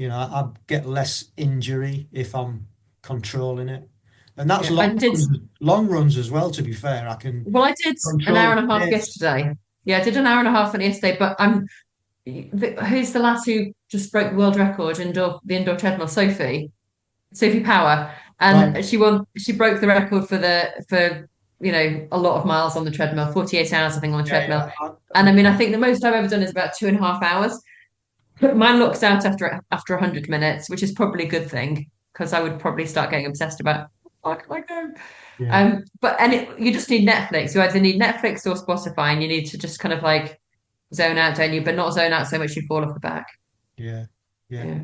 I get less injury if I'm controlling it. And that's Yeah, long runs as well, to be fair. I can well, I did an control hour the and a half pace. yesterday. Yeah, I did an hour and a half on yesterday, but who's the lass who just broke the world record the indoor treadmill? Sophie Power, Right. and she broke the record for a lot of miles on the treadmill, 48 hours I think on the Yeah, treadmill. yeah. And I mean, I think the most I've ever done is about 2.5 hours. Mine looks out after 100 minutes, which is probably a good thing because I would probably start getting obsessed about how can I go? Yeah, You just need Netflix. You either need Netflix or Spotify, and you need to just kind of like zone out, don't you? But not zone out so much you fall off the back. yeah, yeah. Yeah.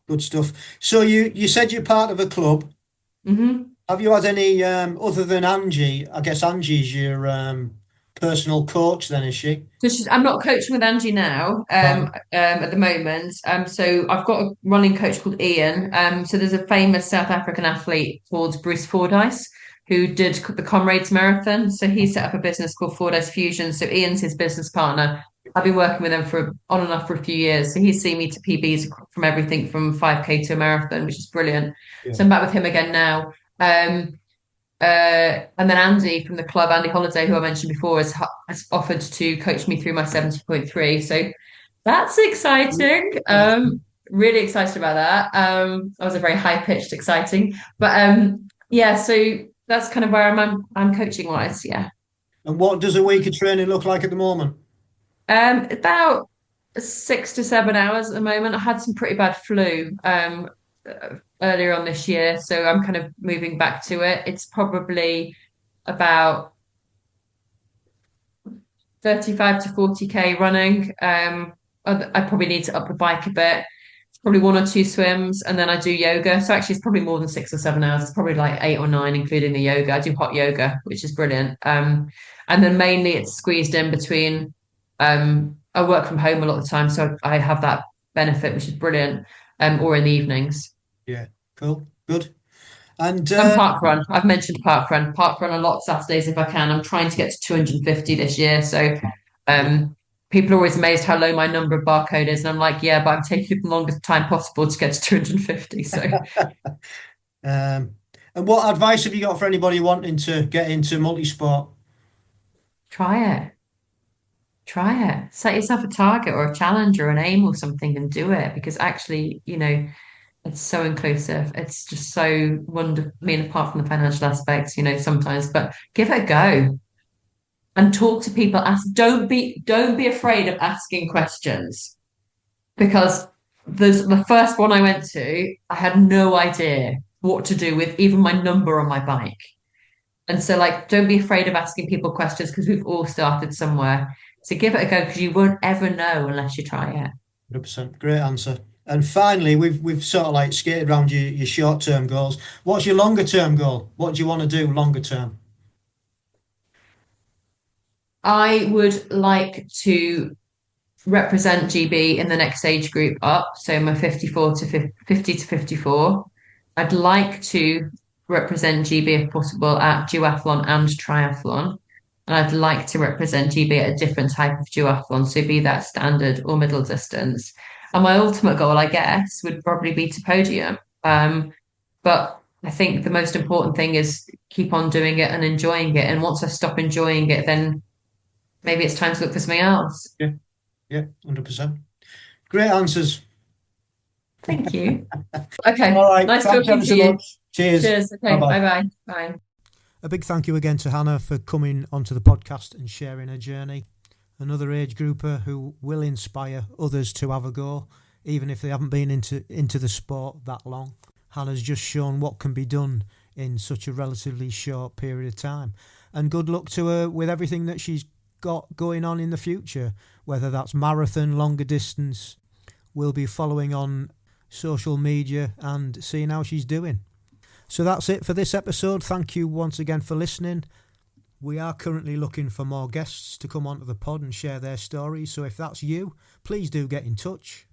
Good stuff. So you said you're part of a club. Hmm. Have you had any other than Angie? I guess Angie's your personal coach then, is she? So I'm not coaching with Angie now, Right. at the moment. So I've got a running coach called Ian. So there's a famous South African athlete called Bruce Fordyce who did the Comrades Marathon. So he set up a business called Fordyce Fusion. So Ian's his business partner. I've been working with him for on and off for a few years. So he's seen me to PBs from everything from 5K to a marathon, which is brilliant. Yeah. So I'm back with him again now. And then Andy from the club, Andy Holiday, who I mentioned before, has offered to coach me through my 70.3. So that's exciting. Really excited about that. That was a very high pitched exciting, but yeah. So that's kind of where I'm coaching wise. Yeah. And what does a week of training look like at the moment? About 6 to 7 hours at the moment. I had some pretty bad flu earlier on this year, so I'm kind of moving back to it. It's probably about 35 to 40K running. I probably need to up the bike a bit. It's probably 1 or 2 swims, and then I do yoga. So actually, it's probably more than 6 or 7 hours. It's probably like 8 or 9, including the yoga. I do hot yoga, which is brilliant. And then mainly it's squeezed in between. I work from home a lot of the time, so I have that benefit, which is brilliant. Or in the evenings. Yeah, cool, good. And And park run. I've mentioned park run. Park run a lot Saturdays if I can. I'm trying to get to 250 this year. So people are always amazed how low my number of barcode is. And I'm like, yeah, but I'm taking the longest time possible to get to 250. So and what advice have you got for anybody wanting to get into multisport? try it. Try it. Set yourself a target or a challenge or an aim or something and do it because actually, it's so inclusive. It's just so wonderful. I mean, apart from the financial aspects, sometimes, but give it a go and talk to people. Don't be afraid of asking questions because the first one I went to, I had no idea what to do with even my number on my bike. And so, like, don't be afraid of asking people questions because we've all started somewhere. So give it a go because you won't ever know unless you try it. 100%. Great answer. And finally, we've sort of like skated around your short-term goals. What's your longer-term goal? What do you want to do longer term? I would like to represent GB in the next age group up, so my 50 to 54. I'd like to represent GB if possible at duathlon and triathlon. And I'd like to represent GB at a different type of duathlon, so be that standard or middle distance. And my ultimate goal, I guess, would probably be to podium. But I think the most important thing is keep on doing it and enjoying it. And once I stop enjoying it, then maybe it's time to look for something else. Yeah, yeah, 100%. Great answers. Thank you. Okay. All right. Nice Thanks talking ever to so you. much. Cheers. Cheers. Okay. Bye-bye. Bye-bye. Bye. A big thank you again to Hannah for coming onto the podcast and sharing her journey. Another age grouper who will inspire others to have a go, even if they haven't been into the sport that long. Hannah's just shown what can be done in such a relatively short period of time. And good luck to her with everything that she's got going on in the future, whether that's marathon, longer distance. We'll be following on social media and seeing how she's doing. So that's it for this episode. Thank you once again for listening. We are currently looking for more guests to come onto the pod and share their stories. So if that's you, please do get in touch.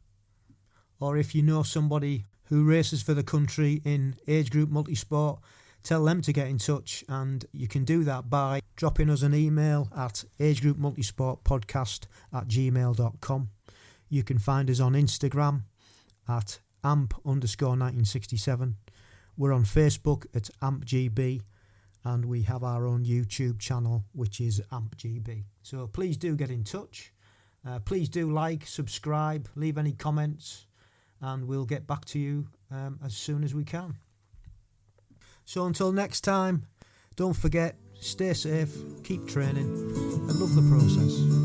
Or if you know somebody who races for the country in Agegroup Multisport, tell them to get in touch. And you can do that by dropping us an email at agegroupmultisportpodcast@gmail.com. You can find us on Instagram at amp_1967. We're on Facebook at AmpGB, and we have our own YouTube channel, which is AmpGB. So please do get in touch. Please do like, subscribe, leave any comments, and we'll get back to you as soon as we can. So until next time, don't forget, stay safe, keep training, and love the process.